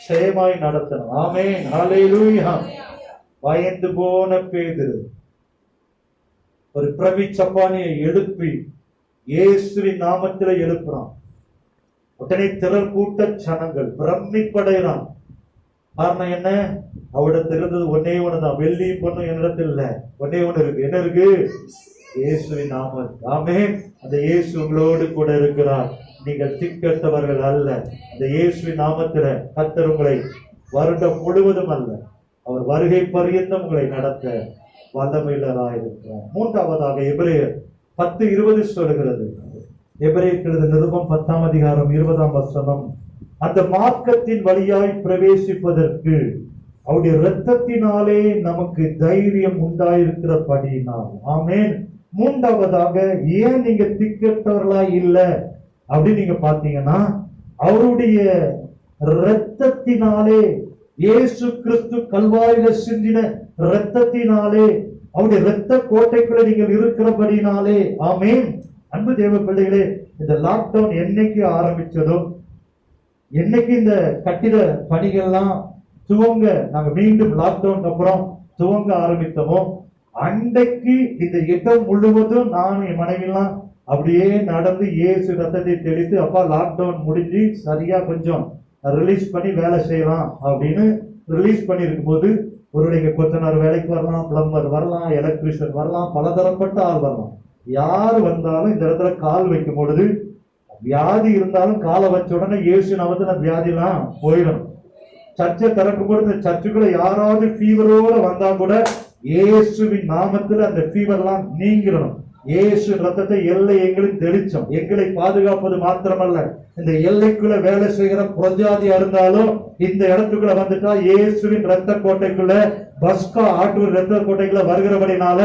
செயமாய் நடத்தணும். ஆமென். அல்லேலூயா. பயந்து போன பேதுரு ஒரு பிரபி சப்பானியை எழுப்பி இயேசுவின் நாமத்தில் எழுப்புறான். உடனே திரள் கூட்ட சனங்கள் பிரமிப்படைகிறான். காரணம் என்ன? அவரிடத்தில் இருந்தது ஒன்னே ஒண்ணுதான். வெள்ளி பொண்ணு என்னிடத்தில் இல்ல, ஒன்னே ஒண்ணு இருக்கு. என்ன இருக்கு? இயேசுவின் நாமம். ஆமென். அந்த இயேசு உங்களோடு கூட இருக்கிறார். நீங்கள் திக்கற்றவர்கள் அல்ல. அந்த இயேசுவின் நாமத்தில கர்த்தர் உங்களை வருடம் முழுவதும் அல்ல, அவர் வருகை பரியந்தம் உங்களை நடத்த வல்லமையுள்ளவராயிருக்கிறார். மூன்றாவதாக எபிரேயர் 10:20 சொல்கிறது. எபிரேயர் நிருபம் 10ஆம் அதிகாரம் 20ஆம் வசனம், அந்த மார்க்கத்தின் வழியாய் பிரவேசிப்பதற்கு அவருடைய இரத்தத்தினாலே நமக்கு தைரியம் உண்டாயிருக்கிறபடியினால். ஆமென். மூன்றாவதாக ஏன் நீங்க திக்கற்றவர்களாய் இல்ல அப்படின்னு நீங்க பாத்தீங்கன்னா, அவருடைய இரத்தத்தினாலே, இயேசு கிறிஸ்து கல்வாரியில சிந்தின இரத்தத்தினாலே, அவருடைய இரத்த கோட்டைக்குள்ள நீங்கள் இருக்கிறபடினாலே. ஆமென். அன்பு தேவ பிள்ளைகளே, இந்த லாக்டவுன் என்னைக்கு ஆரம்பிச்சதோ, என்னைக்கு இந்த கட்டிட பணிகள்லாம் துவங்க, நாங்க மீண்டும் லாக்டவுன் அப்புறம் துவங்க ஆரம்பித்தோமோ, அன்றைக்கு இந்த இடம் முழுவதும் நான் என் மனைவிலாம் அப்படியே நடந்து இயேசு ரத்தத்தை தெளித்து, அப்பா லாக்டவுன் முடிஞ்சு சரியா கொஞ்சம் ரிலீஸ் பண்ணி வேலை செய்யலாம் அப்படின்னு ரிலீஸ் பண்ணி இருக்கும் போது, ஒருவருடைய கொத்தனார் வேலைக்கு வரலாம், பிளம்பர் வரலாம், எலக்ட்ரிஷியன் வரலாம், பலதரப்பட்ட ஆள் வரலாம். யார் வந்தாலும் இந்த இடத்துல கால் வைக்கும் பொழுது, வியாதி இருந்தாலும் காலை வச்ச உடனே இயேசு நாமத்துல வியாதி எல்லாம் போயிடும். சர்ச்சை திறக்கும் பொழுது சர்ச்சுக்குள்ள யாராவது ஃபீவரோட வந்தா கூட இயேசுவின் நாமத்துல அந்த ஃபீவர்லாம் நீங்கிடணும். இயேசு ரத்தத்தை எல்லை எங்களுக்கு தெளிச்சோம். எங்களை பாதுகாப்பது மாத்திரமல்ல, இந்த எல்லைக்குள்ள வேலை செய்கிற பிரஜாதியா இருந்தாலும் இந்த இடத்துக்குள்ள வந்துட்டா இயேசுவின் ரத்த கோட்டைக்குள்ள, பஸ்கா ஆட்டு ரத்த கோட்டைக்குள்ள வருகிறபடினால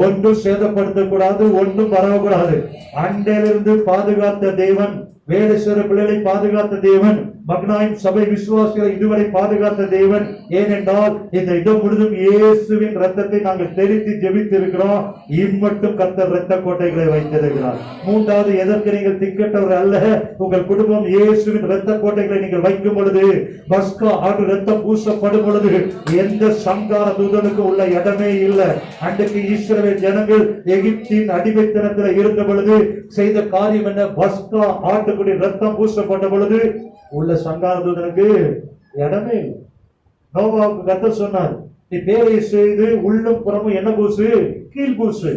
ஒன்றும் சேதப்படுத்தக்கூடாது, ஒன்றும் பரவக்கூடாது. அண்டையிலிருந்து பாதுகாத்த தேவன், வேலை செய்கிற பிள்ளைகளை பாதுகாத்த தேவன், மக்னாயும் சபை விசுவாசிகளை இதுவரை பாதுகாத்த தேவன். ஏனென்றால் இந்த இடம் முழுதும் இயேசுவின் ரத்தத்தை நாங்கள் தெளித்து ஜெபித்து இருக்கிறோம். இம்மட்டும் கர்த்தர் ரத்த கோட்டைகளை வைத்திருக்கிறார். மூன்றாவது, எதற்கு நீங்கள் திக்கட்டவர் அல்ல, உங்கள் குடும்பம் இயேசுவின் ரத்த கோட்டைகளை நீங்கள் வைக்கும் பொழுது, பஸ்கா ஆடு ரத்தம் பூசப்படும் பொழுது எந்த சங்கார தூதனுக்கு உள்ள இடமே இல்லை. அன்றைக்கு இஸ்ரவேல் ஜனங்கள் எகிப்தின் அடிமைத்தனத்தில் இருந்த பொழுது செய்த காரியம் என்ன? பஸ்கா ஆட்டுக்குடி ரத்தம் பூசப்பட்ட பொழுது உள்ள சங்கார தூதனுக்கு இடமே இல்லை. நோவாவுக்கு கர்த்தர் சொன்னார், நீ பேரை செய்து உள்ளும் புறமும் என்ன பூசு? கீழ் பூசு.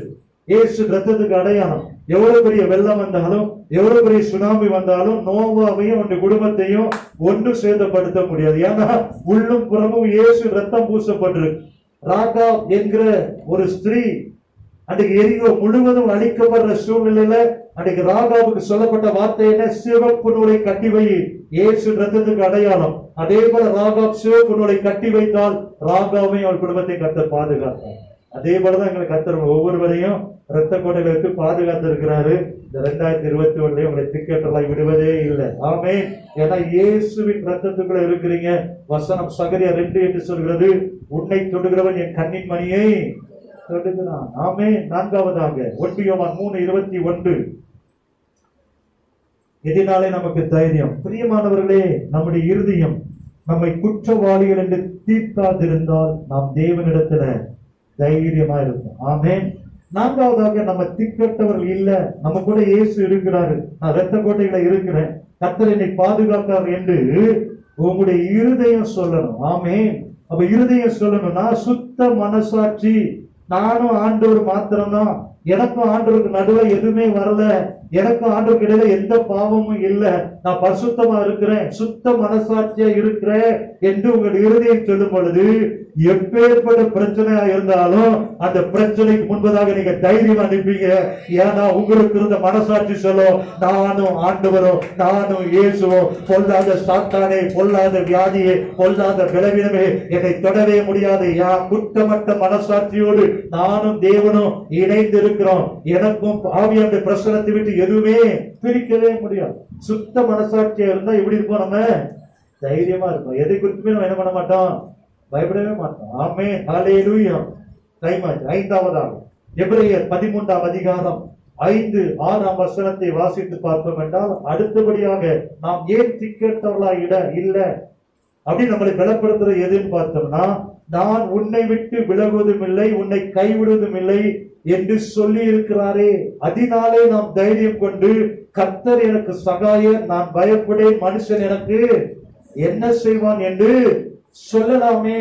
இயேசு ரத்தத்துக்கு அடையாளம். எவ்வளவு பெரிய வெள்ளம் வந்தாலும், எவ்வளவு பெரிய சுனாமி வந்தாலும் நோவாவையும் அவனுடைய குடும்பத்தையும் ஒன்று சேதப்படுத்த முடியாது. ஏன்னா உள்ளும் புறமும் இயேசு ரத்தம் பூசப்பட்டிருக்கு. ராகாப் என்கிற ஒரு ஸ்திரீ அன்றைக்கு எரிகோ முழுவதும் அழிக்கப்படுற சூழ்நிலையில அன்றைக்கு ராகாவுக்கு சொல்லப்பட்ட வார்த்தை என்ன? சிவப்பு நூலை கட்டி வை. இயேசு ரத்தத்துக்கு அடையாளம். அதே போல ராகாப் சிவப்பு நூலை கட்டி வைத்தால் ராகாவையும் அவள் குடும்பத்தை கர்த்தர் பாதுகாத்தார். அதே போலதான் எங்களை கர்த்தர் ஒவ்வொருவரையும் ரத்த கோட்டையில வச்சு பாதுகாத்து இருக்கிறாரு. இந்த 2021 உங்களை திக்கெட்டெல்லாம் விடுவதே இல்லை. ஆமென். ஏன்னா இயேசுவின் ரத்தத்துக்குள்ள இருக்கிறீங்க. வசனம் சகரியா 2:8 சொல்கிறது, உன்னை தொடுகிறவன் என் கண்ணின் மணியை தொடுகிறான். ஆமென். நான்காவதாக 1 யோவான் 3:21. இதனாலே நமக்கு தைரியம். பிரியமானவர்களே, நம்முடைய இருதயம் நம்மை குற்றவாளிகள் என்று தீர்க்காதிருந்தால் நாம் தேவனிடத்துல தைரியமா இருக்கும். ஆமென். நான்காவதாக, நம்ம திக்கட்டவர்கள் இல்ல, நம்ம கூட இயேசு இருக்கிறாரு, நான் ரத்த கோட்டையில இருக்கிறேன், கர்த்தர் என்னை பாதுகாக்கிறார் என்று உங்களுடைய இருதயம் சொல்லணும். ஆமென். அப்ப இருதயம் சொல்லணும், நான் சுத்த மனசாட்சி, நானும் ஆண்டவர் மாத்திரம்தான், எனக்கும் ஆண்டவருக்கு நடுவில் எதுவுமே வரல, எனக்கும் ஆண்டவருக்கு இடையில எந்த பாவமும் இல்ல, நான் பரிசுத்தமா இருக்கிறேன், சுத்த மனசாட்சியா இருக்கிறேன் என்று உங்கள் இருதயம் சொல்லும் பொழுது எப்பேற்பட்ட பிரச்சனையா இருந்தாலும் அந்த பிரச்சனைக்கு முன்பதாக நீங்க தைரியம் அனுப்பீங்க. ஏன்னா உங்களுக்கு இருந்த மனசாட்சி சொல்லும், நானும் ஆண்டவரும், நானும் இயேசுவும், பொல்லாத சாத்தானே, பொல்லாத வியாதியே, பொல்லாத பலவீனமே என்னை தொடவே முடியாது. குற்றமற்ற மனசாட்சியோடு நானும் தேவனும் இணைந்து இருக்கிறோம். எனக்கும் ஆவியானுடைய பிரசனத்தை விட்டு எதுவுமே பிரிக்கவே முடியாது. சுத்த மனசாட்சியா இருந்தா எப்படி இருப்போம்? நம்ம தைரியமா இருப்போம். எதை குறித்துமே நம்ம என்ன பண்ண மாட்டோம்? பயப்படவே மாட்டோம். ஆமென். ஹல்லேலூயா. டைம் ஆச்சு. ஐந்தாவதாக எபிரேயர் 13ஆம் அதிகாரம் 5-6 வசனத்தை வாசித்து பார்த்தோம் என்றால், அடுத்தபடியாக நாம் ஏன் திக்கெட்டவர்களா இல்ல அப்படி நம்மளை பலப்படுத்துறது எதுன்னு பார்த்தோம்னா, நான் உன்னை விட்டு விலகுவதும் இல்லை, உன்னை கைவிடுவதும் இல்லை என்று சொல்லி இருக்கிறாரே, அதனாலே நாம் தைரியம் கொண்டு கர்த்தர் எனக்கு சகாயர், நான் பயப்படேன், மனுஷன் எனக்கு என்ன செய்வான் என்று சொல்லலாமே.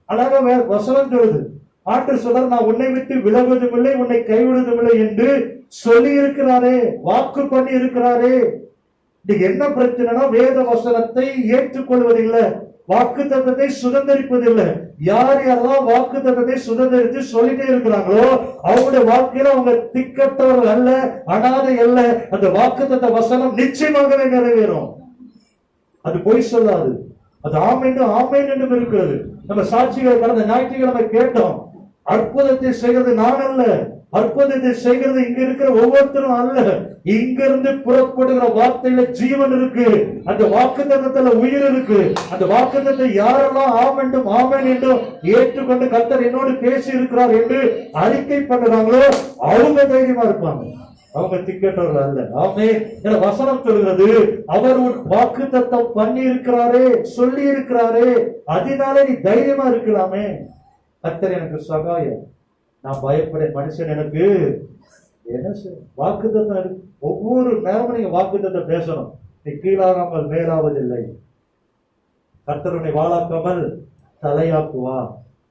அழகா வசனம் சொல்லுது. ஆண்டவர் சொல்றார், நான் உன்னை விட்டு விலகுவதும் இல்லை, உன்னை கைவிடுவதும் இல்லை என்று சொல்லி இருக்கிறாரே, வாக்கு பண்ணி இருக்கிறாரே. இன்னைக்கு என்ன பிரச்சனைனா, வேத வசனத்தை ஏற்றுக்கொள்வதில்லை, வாக்கு தத்தத்தை சுதந்திரிப்பதில்லை. யார் யாரெல்லாம் வாக்கு தத்தத்தை சுதந்திரித்து சொல்லிட்டே இருக்கிறாங்களோ அவங்களுடைய வாழ்க்கையில அவங்க திக்கட்டவர்கள் அல்ல, அனாதை அல்ல. அந்த வாக்கு தத்த வசனம் நிச்சயமாகவே நிறைவேறும். அது பொய் சொல்லாது. அது ஆமென் ஆமென் என்று இருக்கிறது. நம்ம சாட்சிகள் கடந்த ஞாயிற்றுக்கிழமை கேட்டோம். அற்புதத்தை செய்கிறது நான் அல்ல, அற்புதத்தை செய்கிறது இங்க இருக்கிற ஒவ்வொருத்தரும் அல்ல. இங்கிருந்து புறப்படுகிற வார்த்தையில ஜீவன் இருக்கு, அந்த வாக்குத்தத்தத்துல உயிர் இருக்கு. அந்த வாக்குத்தத்தை யாரெல்லாம் ஆமென்றும் ஆமென் என்றும் ஏற்றுக்கொண்டு கர்த்தர் என்னோடு பேசி இருக்கிறார் என்று அறிக்கை பண்ணுறாங்களோ அவங்க தைரியமா இருப்பாங்க. அவங்க திக்கட்டவர்கள் அல்ல. ஆமென். வசனம் சொல்கிறது, அவர் ஒரு வாக்குத்தத்தம் பண்ணி இருக்கிறாரே, சொல்லி இருக்கிறாரே, அதனாலே நீ தைரியமா இருக்கலாமே. கர்த்தர் எனக்கு சகாயம், நான் பயப்பட, மனுஷன் எனக்கு என்ன செய்யும்? வாக்குத்தத்தம் ஒவ்வொரு நேரமும் நீங்க வாக்குத்தத்தம் பேசணும். நீ கீழாகாமல் மேலாவதில்லை, கர்த்தர் உன்னை வாழாக்காமல் தலையாக்குவா,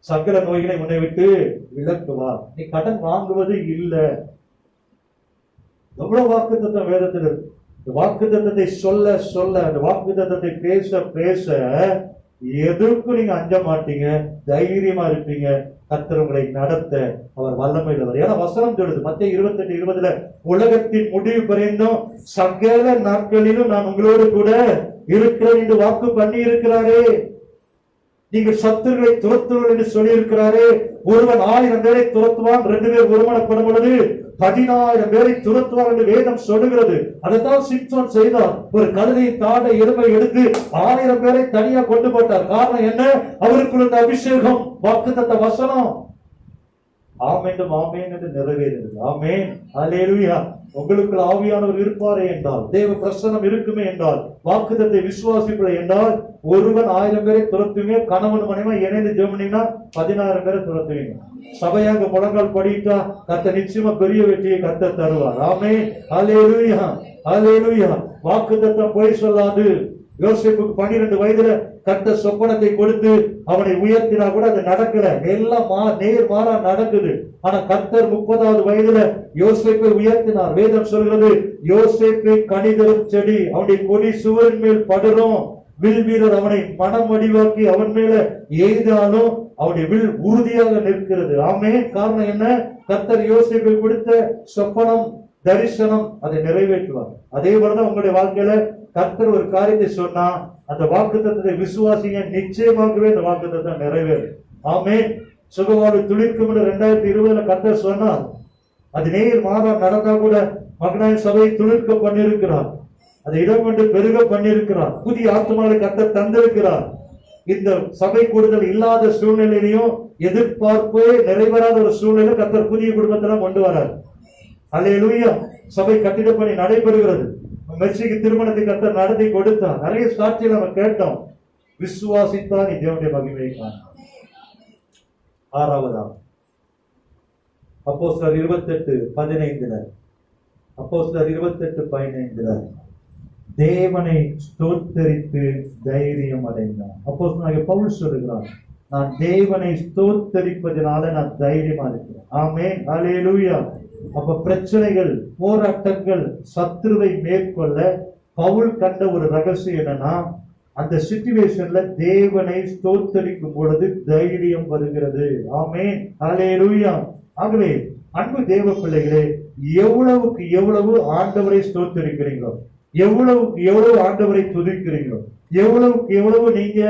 சக்கர நோய்களை உன்னை விட்டு விலக்குவா, நீ கடன் வாங்குவது இல்லை. எவ்வளவு வாக்குத்தத்தம் வேதத்தில் இருக்கு. வாக்குத்தத்தத்தை சொல்ல சொல்ல, அந்த வாக்குத்தத்தத்தை பேச பேச எதுக்கும் நீங்க அஞ்ச மாட்டீங்க, தைரியமா இருப்பீங்க. கர்த்தர் உங்களை நடத்த அவர் வல்லமையுள்ளவர். ஏன்னா வசனம் சொல்லுது மத்தேயு 28:20, உலகத்தின் முடிவு பரியந்தம் சகல நாட்களிலும் நான் உங்களோடு கூட இருக்கிறேன் என்று வாக்கு பண்ணி இருக்கிறாரே. நீங்கள் சத்துருக்களை துரத்துங்கள் என்று சொல்லி இருக்கிறாரே. ஒருவன் 1000 பேரை துரத்துவான், 2 பேர் ஒருமனப்படும் பொழுது 10,000 பேரை துரத்துவார் என்று வேதம் சொல்லுகிறது. அதைத்தான் சிம்சோன் செய்தார். ஒரு கழுதையின் தாடை எலும்பை எடுத்து 1000 பேரை தனியா கொண்டு போட்டார். காரணம் என்ன? அவருக்குள்ள இருந்த அபிஷேகம், வாக்குத்தத்த வசனம். ஆமென் ஆமென் என்று நிறைவேறுகிறது. ஆமென் அல்லேலூயா. உங்களுக்குள் ஆவியானவர் இருப்பாரே என்றால், தேவ பிரசன்னம் இருக்குமே என்றால், வாக்குத்தத்தை விசுவாசிப்பது என்றால், ஒருவன் 1000 பேரை துரத்துவீங்க. கணவன் மனைவி இணைந்து ஜெபம்னீங்கன்னா 16 பேரை துரத்துவீங்க. சபையாக முழங்கால் படிட்டா கர்த்தர் நிச்சயமா பெரிய வெற்றியை கர்த்தர் தருவார். ஆமென் அல்லேலூயா அல்லேலூயா. வாக்குத்தத்தம் பொய் சொல்லாது. யோசேப்புக்கு 12 வயதுல கர்த்தர் சொப்பனத்தை கொடுத்து அவனை உயர்த்தினா கூட அது நடக்கல. எல்லாம் நேர்மாறா நடக்குது. ஆனா கர்த்தர் 30வது வயதுல யோசேப்பை உயர்த்தினார். வேதம் சொல்கிறது, யோசேப்பை கனிதரும் செடி, அவனுடைய கொடி சுவரின் மேல் படரும். வில் வீரர் அவனை மனம் வடிவாக்கி அவன் மேல எய்தாலும் அவனுடைய வில் உறுதியாக நிற்கிறது. ஆமே. காரணம் என்ன? கர்த்தர் யோசேப்பை கொடுத்த சொப்பனம், தரிசனம் அதை நிறைவேற்றுவார். அதே போலதான் உங்களுடைய வாழ்க்கையில கர்த்தர் ஒரு காரியத்தை சொன்னா அந்த வாக்குத்தத்தத்தை விசுவாசிங்க, நிச்சயமாகவே அந்த வாக்குத்தத்தம் நிறைவேறும். ஆமே. சுகவாடு துளிர்க்கும் 2020 கர்த்தர் சொன்னார். அது நேர் மாறா நடந்தா கூட மகனாய் சபையை துளிர்க்க பண்ணிருக்கிறார். அதை இடம் கொண்டு பெருக பண்ணிருக்கிறார். புதிய ஆத்துமாவை கர்த்தர் தந்திருக்கிறார். இந்த சபை கூடுதல் இல்லாத சூழ்நிலையிலையும் எதிர்பார்ப்பே நிறைவேறாத ஒரு சூழ்நிலை கர்த்தர் புதிய குடும்பத்தெல்லாம் கொண்டு வரார். அல்லேலூயா. சபை கட்டிட பணி நடைபெறுகிறது. மெர்சிக்கு திருமணத்தை கர்த்தர் நடத்தி கொடுத்தார். நிறைய சாட்சியை நம்ம கேட்டோம். விசுவாசித்தா நீ தேவனுடைய மகிமையை காண. 6வதாம் அப்போஸ்தலர் 28:15 அப்போஸ்தலர் 28:15 தேவனை ஸ்தோத்தரித்து தைரியம் அடைந்தார். அப்போஸ்தலனாகிய பவுல் சொல்கிறார், நான் தேவனை ஸ்தோத்தரிப்பதனால நான் தைரியமா இருக்கிறேன். ஆமென் அல்லேலூயா. அப்ப பிரச்சனைகள், போராட்டங்கள், சத்துருவை மேற்கொள்ள பவுல் கண்ட ஒரு ரகசியம் என்னன்னா, அந்த சிச்சுவேஷன்ல தேவனை ஸ்தோத்தரிக்கும் பொழுது தைரியம் வருகிறது. ஆமென் அல்லேலூயா. ஆகவே அன்பு தேவ பிள்ளைகளே, எவ்வளவுக்கு எவ்வளவு ஆண்டவரை ஸ்தோத்தரிக்கிறீங்களோ, எவ்வளவுக்கு எவ்வளவு ஆண்டவரை துதிக்கிறீங்களோ, எவ்வளவுக்கு எவ்வளவு நீங்க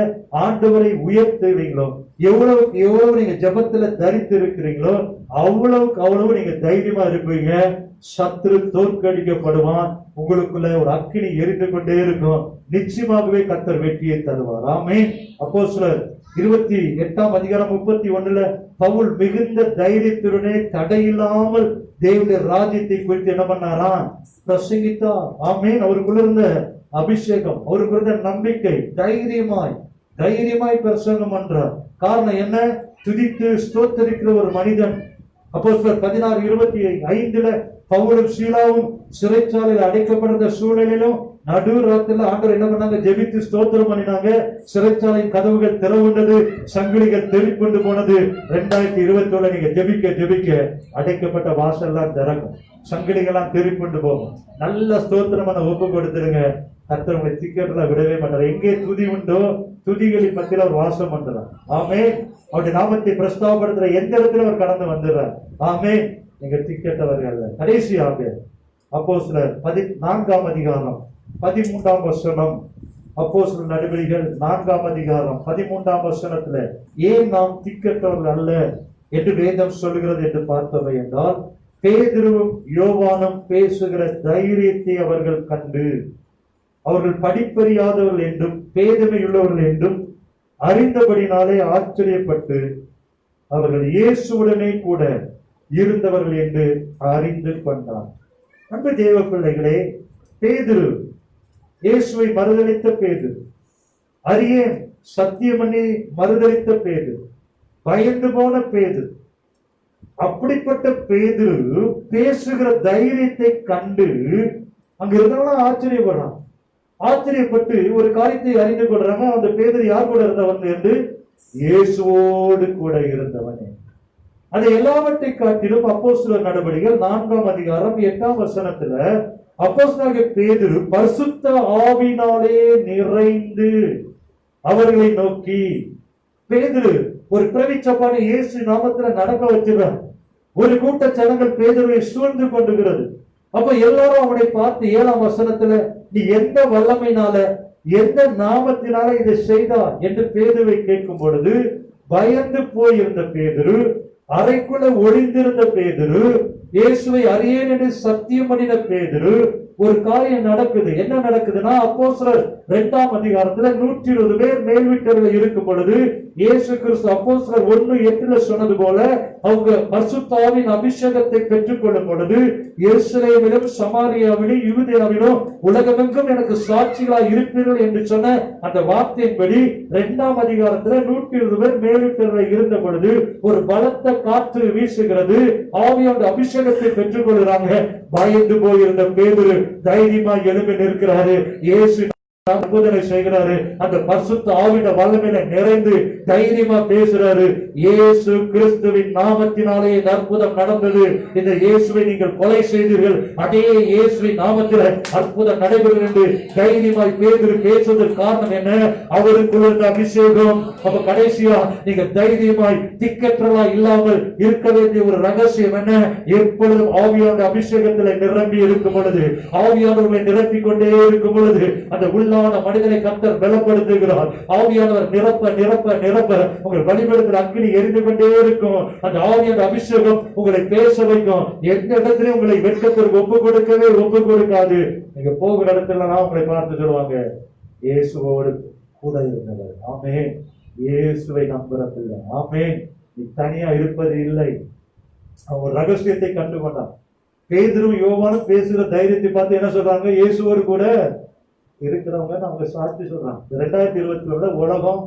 ஆண்டவரை உயர்த்துவீங்களோ, எவ்வளவுக்கு எவ்வளவு நீங்க ஜெபத்துல தரித்து இருக்கிறீங்களோ, அவ்வளவுக்கு அவ்வளவு நீங்க தைரியமா இருப்பீங்க. சத்துரு தோற்கடிக்கப்படுவான். உங்களுக்குள்ள ஒரு அக்கினி எரிந்து கொண்டே இருக்கும். நிச்சயமாகவே கர்த்தர் வெற்றியை தருவார். ஆமென். அப்போஸ்தலர் 28:31 பவுல் மிகுந்த தைரியத்துடனே தடையில்லாமல் தேவனுடைய ராஜ்யத்தை குறித்து என்ன பண்ணாரா? பிரசங்கித்தார். ஆமென். அவருக்குள்ள இருந்த அபிஷேகம், அவருக்குள்ள இருந்த நம்பிக்கை, தைரியமாய் பிரசங்கம் பண்றார். காரணம் என்ன? துதித்து ஸ்தோத்தரிக்கிற ஒரு மனிதன். அப்போஸ்தலர் 16:25 பவுலும் சீலாவும் சிறைச்சாலையில் அடைக்கப்பட்ட சூழ்நிலையிலும் நடு ராத்திரில ஆண்டவர் என்ன பண்ணாங்க? ஜெபித்து ஸ்தோத்திரம் பண்ணினாங்க. சிறைச்சாலையின் கதவுகள் திறவுண்டது, சங்கிலிகள் தெறிக்கொண்டு போனது. 2021 நீங்க ஜெபிக்க அடைக்கப்பட்ட வாசல்லாம் திறக்கும், சங்கிலிகள்லாம் தெறிக்கொண்டு போகும். நல்ல ஸ்தோத்திரமான ஒப்பு கொடுத்துருங்க. கர்த்தர் உங்களை திக்கெட்ல விடவே மாட்டார். எங்கே துதி உண்டோ துதிகளின் மத்தியில் அவர் வாசம் பண்றார். ஆமென். அவருடைய நாமத்தை பிரஸ்தாபப்படுத்துற எந்த இடத்துல அவர் கடந்து வந்துடுறார். ஆமென். நீங்க திக்கெட்டவர்கள். கடைசியாக அப்போஸ்தலர் 14:13 அப்போஸ்தலர் நடவடிக்கைகள் 4:13 ஏன் நாம் திக்கெட்டவர்கள் அல்ல என்று வேதம் சொல்லுகிறது என்று பார்த்தவை என்றால், பேதுருவும் யோவானும் பேசுகிற தைரியத்தை அவர்கள் கண்டு, அவர்கள் படிப்பறியாதவர்கள் என்றும் பேதமையுள்ளவர்கள் என்றும் அறிந்தபடினாலே ஆச்சரியப்பட்டு அவர்கள் இயேசுவுடனே கூட இருந்தவர்கள் என்று அறிந்து கொண்டார். அன்பு தேவ பிள்ளைகளே, பேதுரு, இயேசுவை மறுதலித்த பேதுரு, அரியேன் சத்தியமணி மறுதலித்த பேதுரு, பயந்து போன பேதுரு, அப்படிப்பட்ட பேதுரு பேசுகிற தைரியத்தை கண்டு அங்க இருந்தவங்க ஆச்சரியப்படுறான். ஆச்சரியப்பட்டு ஒரு காரியத்தை அறிந்து கொள்றாங்க. அந்த பேதுரு யார் கூட இருந்தவன் என்று? இயேசுவோடு கூட இருந்தவனே. அதை எல்லாவற்றை காட்டிலும் அப்போஸ்தலர் நடவடிக்கைகள் 4:8 அப்போஸ்தலனாகிய பேதுரு பரிசுத்த ஆவியினாலே நிறைந்து அவர்களை நோக்கி, பேதுரு ஒரு பிரவிச்சப்பான இயேசு நாமத்துல நடக்க வச்சிருக்கான். ஒரு கூட்ட ஜனங்கள் பேதுருவை சூழ்ந்து கொண்டுகிறது. அப்ப எல்லாரும் அவனை பார்த்து 7ஆம் வசனத்துல, நீ எந்த வல்லமையினால எந்த நாமத்தினால இதை செய்தார் என்று பேதுருவை கேட்கும் பொழுது, பயந்து போயிருந்த பேதுரு, அறைக்குள்ள ஒளிந்திருந்த பேதுரு, இயேசுவை அறியேன் என்று சத்தியம் பண்ணின பேதுரு, ஒரு காரியம் நடக்குது. என்ன நடக்குதுன்னா, அப்போஸ்தலர் 2ஆம் அதிகாரத்துல 120 பேர் மேல் வீட்டர்கள் இருக்கும் பொழுது, இயேசு கிறிஸ்து அப்போஸ்தலர் 1:8 சொன்னது போல அவங்க பரிசுத்த ஆவியின் அபிஷேகத்தை பெற்றுக் கொள்ளும் பொழுது, எருசலேமிலும் சமாரியாவிலும் யூதேயாவிலும் உலகமெங்கும் எனக்கு சாட்சிகளாய் இருப்பீர்கள் என்று சொன்ன அந்த வார்த்தையின்படி 2ஆம் அதிகாரத்துல 120 பேர் மேல் வீட்டர்கள் இருந்த பொழுது ஒரு பலத்த காற்று வீசுகிறது. ஆவியோட அபிஷேகத்தை பெற்றுக் கொள்கிறாங்க. பயந்து போயிருந்த பேதுரு தைரியமா எழும்பி நிற்கிறாரு. இயேசு அற்புதங்களை செய்கிறாரு. அந்த பரிசுத்த ஆவியின் வல்லமையில நிறைந்து தைரியமா பேசுறாரு. இயேசு கிறிஸ்துவின் நாமத்தினாலே அற்புதம் நடந்தது. இந்த இயேசுவை நீங்கள் கொலை செய்தீர்கள், அதே இயேசுவின் நாமத்தில் அற்புதம் நடைபெறும் என்று தைரியமாய் பேதுரு பேசுவதற்கு காரணம் என்ன? அவருக்குள்ள இருந்த அபிஷேகம். அப்ப கடைசியா நீங்க தைரியமாய் திக்கற்றலா இல்லாமல் இருக்க வேண்டிய ஒரு ரகசியம் என்ன? எப்பொழுதும் ஆவியான அபிஷேகத்தில் நிரம்பி இருக்கும் பொழுது, ஆவியானவர்களை நிரப்பிக் கொண்டே இருக்கும் பொழுது, அந்த உள்ள மனிதனை கர்த்தர் பலப்படுத்துகிறார். ஆவியானவர் நிரப்ப நிரப்ப நிரப்ப உங்கள் வழிபடுகிற அக்கினி எரிந்து கொண்டே இருக்கும். அந்த ஆவியான அபிஷேகம் உங்களை பேச வைக்கும். எந்த இடத்திலும் உங்களை வெட்கத்திற்கு ஒப்பு கொடுக்காது. நீங்க போகிற இடத்துல உங்களை பார்த்து சொல்லுவாங்க, இயேசுவோடு கூட இருந்தவர். ஆமென். இயேசுவை நம்புறதில்லை. ஆமென். நீ தனியா இருப்பது இல்லை. அவன் ரகசியத்தை கண்டு கொண்டான். பேதுரு யோவானும் பேசுகிற தைரியத்தை பார்த்து என்ன சொல்றாங்க? இயேசுவோடு கூட இருக்கிறவங்க அவங்க சாட்சி சொல்றாங்க. 2021 உலகம்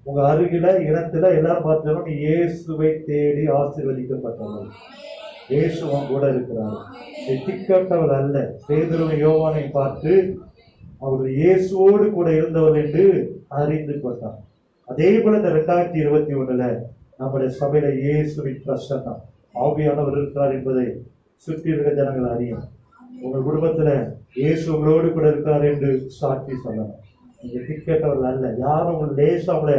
உங்க அருகில இடத்துல எல்லாரும் பார்த்தோம், நீ இயேசுவை தேடி ஆசீர்வதிக்கப்பட்டவர்கள். இயேசுவன் கூட இருக்கிறார். நீ திக்கட்டவள் அல்ல. பேதுருவை யோவானை பார்த்து அவர்கள் இயேசுவோடு கூட இருந்தவர் என்று அறிந்து கொண்டார். அதே போல இந்த 2021 நம்முடைய சபையில இயேசுவின் பிரசன்னம் ஆவியானவர் இருக்கிறார் என்பதை சுற்றி இருக்கிற ஜனங்கள் அறியும். உங்க குடும்பத்துல இயேசு உங்களோடு கூட இருக்கிறார் என்று சாட்சி சொல்லணும். நீங்க திக்கட்டவர்கள் அல்ல. யாரும் உங்களை லேசா அவங்களை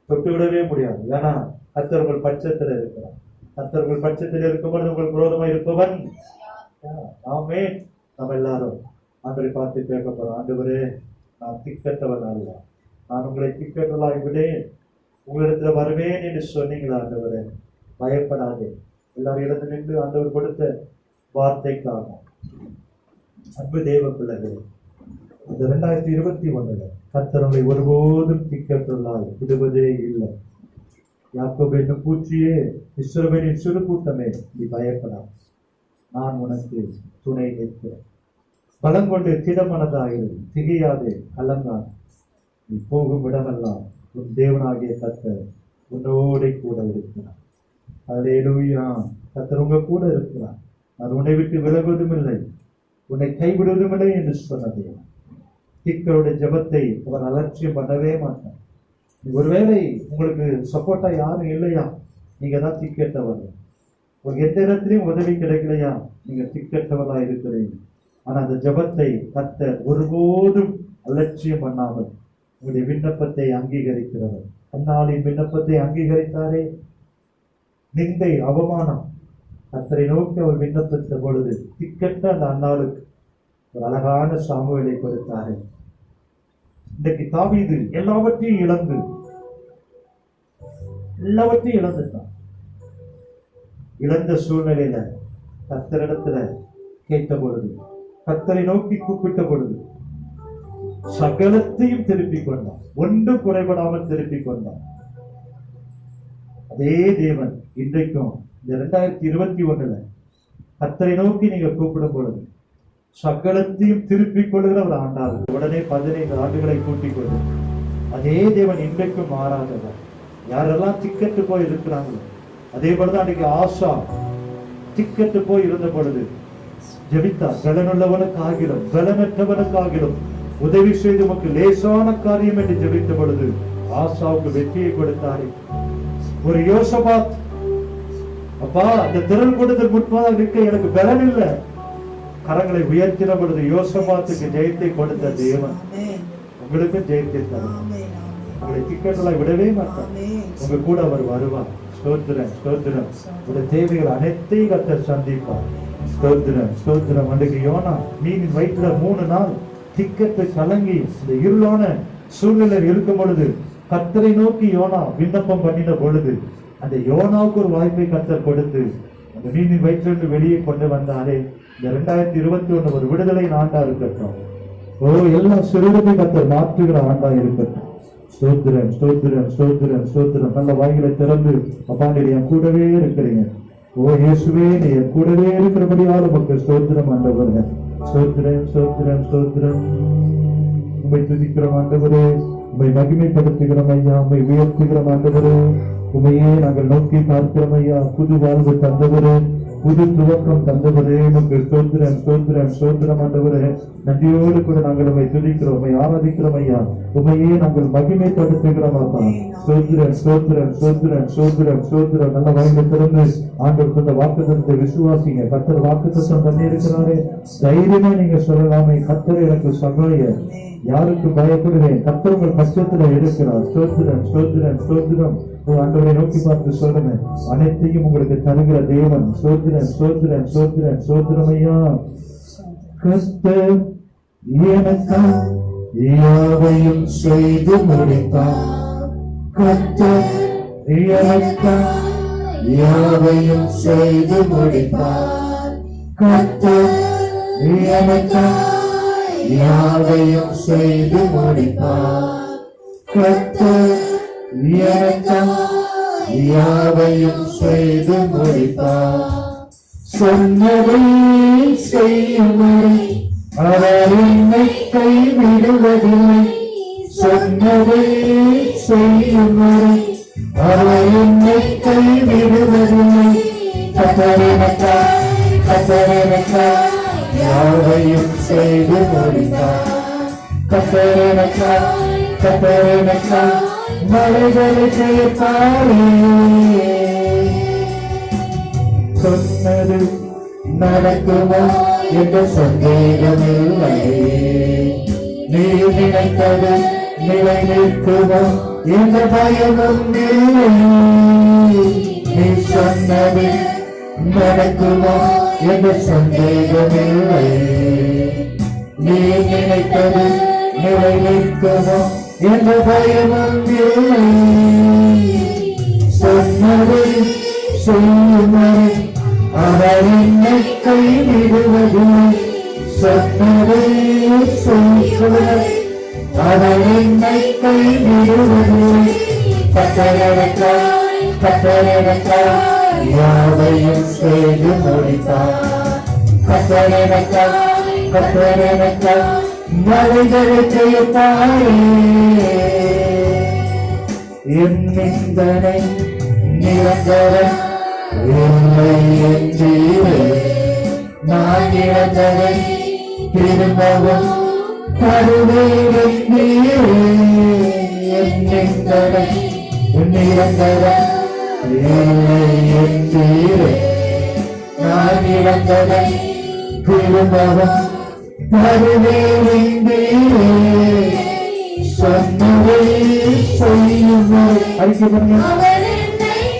தொட்டு விடவே முடியாது. ஏன்னா கர்த்தர் உங்கள் பட்சத்தில் இருக்கிறார். கர்த்தர் உங்கள் பட்சத்தில் இருக்கும்போது உங்கள் விரோதமா இருப்பவன் நாமே. நம்ம எல்லாரும் ஆண்டவரை பார்த்து கேட்க போறோம், ஆண்டவரே நான் திக்கட்டவன் அல்ல, நான் உங்களை திக்கட்டவளாகி விடேன், உங்களிடத்துல வருவேன் என்று சொன்னீங்களா ஆண்டவரே? பயப்படாதே. எல்லாரும் இடத்துல நின்று ஆண்டவர் கொடுத்த வார்த்தைக்காக அன்பு தேவ பிள்ளைகள், இந்த 2021 கர்த்தரை ஒருபோதும் திக்கற்றலாய் விடுவதே இல்லை. யாக்கோபு என்னும் பூச்சியே, இஸ்ரவேலின் சிறு கூட்டமே, நீ பயப்படாது, நான் உனக்கு துணை நிற்கிறேன். பலம் கொண்டு திடமனதாயிரு, திகையாதே, கலங்காது. நீ போகும் இடமெல்லாம் உன் தேவனாகிய கர்த்தர் உன்னோட கூட இருக்கிறார். அல்லேலூயா. கர்த்தர் உங்க கூட இருக்கிறார். நான் உன்னை விட்டு விலகுவதும் இல்லை, உன்னை கைவிடுவதும் இல்லை என்று சொன்னதே. திக்கருடைய ஜெபத்தை அவர் அலட்சியம் பண்ணவே மாட்டார். ஒருவேளை உங்களுக்கு சப்போர்ட்டா யாரும் இல்லையா, நீங்க தான் திக்கெட்டவர். உங்களுக்கு எந்த இடத்துலையும் உதவி கிடைக்கலையா, நீங்க திக்கெட்டவர்களா இருக்கிறீங்க. ஆனா அந்த ஜெபத்தை கர்த்தர் ஒருபோதும் அலட்சியம் பண்ணாமல் உங்களுடைய விண்ணப்பத்தை அங்கீகரிக்கிறவர். அந்நாளின் விண்ணப்பத்தை அங்கீகரித்தாரே. நிந்தை அவமானம் கர்த்தரை நோக்கி அவர் விண்ணப்பித்த பொழுது திக்கெட்ட அந்த அந்நாளுக்கு ஒரு அழகான சாமுவேலை கொடுத்தாரு. இன்றைக்கு தாவீது எல்லாவற்றையும் இழந்துட்டான். இழந்த சூழ்நிலையில கர்த்தரிடத்துல கேட்ட பொழுது, கர்த்தரை நோக்கி கூப்பிட்ட பொழுது சகலத்தையும் திருப்பிக் கொண்டான். ஒன்றும் குறைபடாமல் திருப்பிக் கொண்டான். அதே தேவன் இன்றைக்கும் இந்த 2021 கர்த்தரை நோக்கி நீங்க கூப்பிடும் பொழுது சகலத்தையும் திருப்பிக் கொள்கிற ஒரு ஆண்டாள். உடனே 15 ஆண்டுகளை கூட்டிக் கொண்டு அதே தேவன் இன்றைக்கும் மாறாதவர். யாரெல்லாம் திக்கட்டு போய் இருக்கிறாங்களோ அதே போலதான் அன்றைக்கு ஆசா திக்கட்டு போய் இருந்த பொழுது ஜெபித்தார். பலனுள்ளவனுக்காகிலும் பலனற்றவனுக்காகிலும் உதவி செய்து உமக்கு லேசான காரியம் என்று ஜெபித்த பொழுது ஆசாவுக்கு வெற்றியை கொடுத்தாரு. ஒரு யோசபாத், அப்பா இந்த திரள் கூட்டத்தில் முற்பதாக இருக்க எனக்கு பலன் இல்லை, கரங்களை உயர்த்தின பொழுது யோசபாத்துக்கு ஜெயத்தை கொடுத்த தேவன் உங்களுக்கு ஜெயத்தை தரும். உங்களுடைய திக்கெல்லாம் விடவே மாட்டார். உங்க கூட அவர் வருவார். ஸ்தோத்திரம் ஸ்தோத்திரம். உங்களுடைய தேவைகள் அனைத்தையும் கர்த்தர் சந்திப்பார். ஸ்தோத்திரம் ஸ்தோத்திரம். அன்றைக்கு யோனா மீனின் வயிற்றுல 3 நாள் திக்கெட்டு கலங்கி இந்த இருளான சூழ்நிலையில் இருக்கும் பொழுது கர்த்தரை நோக்கி யோனா விண்ணப்பம் பண்ணின பொழுது அந்த யோனாவுக்கு ஒரு வாய்ப்பை கர்த்தர் கொடுத்து அந்த மீனின் வயிற்றிலிருந்து வெளியே கொண்டு வந்தாரே. இந்த 2021 ஒரு விடுதலை ஆண்டா இருக்கட்டும். எல்லா சிறுவனை கர்த்தர் மாற்றுகிற ஆண்டா இருக்கட்டும். ஸ்தோத்திரம் ஸ்தோத்திரம் ஸ்தோத்திரம் ஸ்தோத்திரம். நல்ல வாய்களை திறந்து அப்பா நீர் என் கூடவே இருக்கிறீங்க. இயேசுவே நீ என் கூடவே இருக்கிறபடியால் உமக்கு ஸ்தோத்திரம் ஆண்டவரே. ஸ்தோத்திரம் ஸ்தோத்திரம் ஸ்தோத்திரம். உம்மை துதிக்கிறோம் ஆண்டவரே. உம்மை மகிமைப்படுத்துகிறோம் ஐயா. உம்மை உயர்த்துகிறோம் ஆண்டவரே. உண்மையே நாங்கள் நோக்கி பார்க்கிறோம் ஐயா. புது வாழ்வு தந்தவரே, புது துவக்கம் தந்தவரே, உமக்கு ஸ்தோத்திரம் ஸ்தோத்திரம் ஸ்தோத்திரம் ஆண்டவரே. நன்றியோடு கூட நாங்கள் உம்மை துதிக்கிறோம், உம்மை ஆராதிக்கிறோம் ஐயா. உண்மையே நாங்கள் மகிமைப்படுத்துகிறோம் அப்பா. ஸ்தோத்திரம் ஸ்தோத்திரம் ஸ்தோத்திரம் ஸ்தோத்திரம் ஸ்தோத்திரம். நல்ல வாய்ப்பை திறந்து ஆண்டவர் சொன்ன வாக்குத்தத்தத்தை விசுவாசிங்க. கர்த்தர் வாக்குத்தத்தம் பண்ணி இருக்கிறாரே, தைரியமா நீங்க சொல்லலாமே, கர்த்தர் எனக்கு சகாய, யாருக்கு பயப்படுவேன், கர்த்தர் உங்கள் பட்சத்துல இருக்கிறார். ஸ்தோத்திரம் ஸ்தோத்திரம் ஸ்தோத்திரம். ஆண்டவரை நோக்கி பார்த்து சொல்லுங்க, அனைத்தையும் உங்களுக்கு தருகிற தேவன். ஸ்தோத்திரம் ஸ்தோத்திரம் ஸ்தோத்திரம் ஸ்தோத்திரம் ஐயா. கர்த்தர் எனக்காக யாவையும் செய்து முடித்தார். கர்த்தர் எனக்காக யாவையும் செய்து முடித்தார். கர்த்தர் எனக்காக யாவையும் செய்து முடித்தார். கர்த்தர் எனக்காக யாவையும் செய்து முடித்தார். சொன்னதை செய்யும் வரை அவர் என்னை கைவிடுவதில்லை. சொன்னதை செய்யும் வரை அவர் என்னை கைவிடுவதில்லை. கர்த்தர் எனக்காக கர்த்தர் எனக்காக யாவையும் செய்து முடித்தார். கர்த்தர் எனக்காக கர்த்தர் எனக்காக மலைகளை செய்தாரே. சொன்னது நடக்குமோ என்ற சந்தேகமில்லை. நீ நினைத்தது நிலை நிற்குமோ என்ற பயமும் இல்லை. நீ சொன்னது நடக்குமோ என்ற சந்தேகமில்லை. நீ நினைத்தது நிலை நிற்குமோ என்ற பயமும் இல்லை. சொன்னதை செய்யும் வரை அவர் என்னை கைவிடுவதில்லை. சொன்னதை செய்யும் வரை அவர் என்னை கைவிடுவதில்லை. கர்த்தர் எனக்காக கர்த்தர் எனக்காக யாவையும் செய்து முடித்தார். கர்த்தர் எனக்காக கர்த்தர் எனக்காக மலைகளை செய்தாரே. என் நிந்தனை நிரந்தரம் இல்லை என்றீரே. நான் இழந்ததை திரும்பவும் தருவேன் என்றீரே. என் நிந்தனை நிரந்தரம் இல்லை என்றீரே. நான் இழந்ததை திரும்பவும் தருவேன் என்றீரே. சொன்னதை செய்யும் வரை அறிக்கை பண்ணுங்க.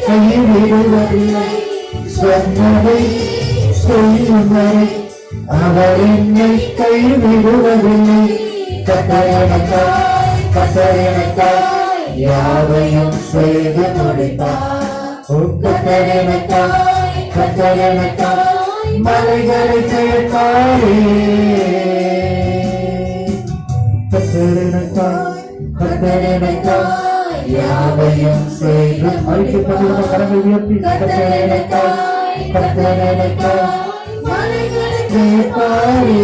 கைவிடுவதில்லை. சொன்னதை செய்யும் வரை அவர் என்னை கைவிடுவதில்லை. கர்த்தர் எனக்காக கர்த்தர் எனக்காக யாவையும் செய்து முடித்தார். கர்த்தர் எனக்காக கர்த்தர் எனக்காக மலைகளை செய்தாரே. கர்த்தர் எனக்காக கர்த்தர் எனக்காக யாவையும் செய்து அறிக்கை பண்ணுங்க. கரங்களை உயர்த்தி கர்த்தர் எனக்காக கர்த்தர் எனக்காக மலைகளை செய்தாரே.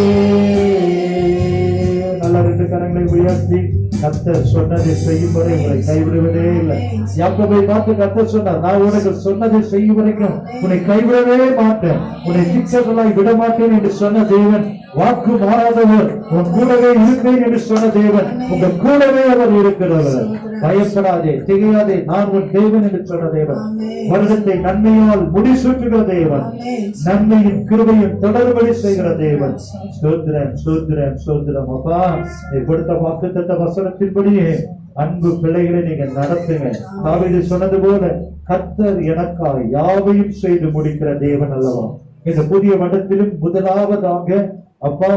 நல்ல 2 கரங்களை உயர்த்தி கர்த்தர் சொன்னதை செய்யும் வரை உங்களை கைவிடுவதே இல்லை. யாக்கோபை பார்த்து கர்த்தர் சொன்னார், நான் உனக்கு சொன்னதை செய்யும் வரைக்கும் உன்னை கைவிடவே மாட்டேன், உன்னை சிக்கலாய் விட மாட்டேன் என்று சொன்ன தேவன் வாக்கு மாறாதவர், உன் கூடவே இருப்பேன் என்று சொன்ன தேவன் உங்க கூடவே அவர் இருக்கிறவர். பயப்படாதே, திகையாதே, நான் உன் தேவன் என்று சொன்ன தேவன் வருடத்தை நன்மையால் முடிசூட்டுகிற தேவன், நன்மையும் கிருபையும் தொடர்படி செய்கிற தேவன். ஸ்தோத்திரம் ஸ்தோத்திரம் ஸ்தோத்திரம். அப்பா நீ கொடுத்த வாக்குத்தத்த வசனத்தின்படியே அன்பு பிள்ளைகளை நீங்க நடத்துங்க. தாவீது சொன்னது போல கர்த்தர் எனக்காக யாவையும் செய்து முடிக்கிற தேவன் அல்லவா. இந்த புதிய வருடத்திலும் முதலாவதாக அப்பா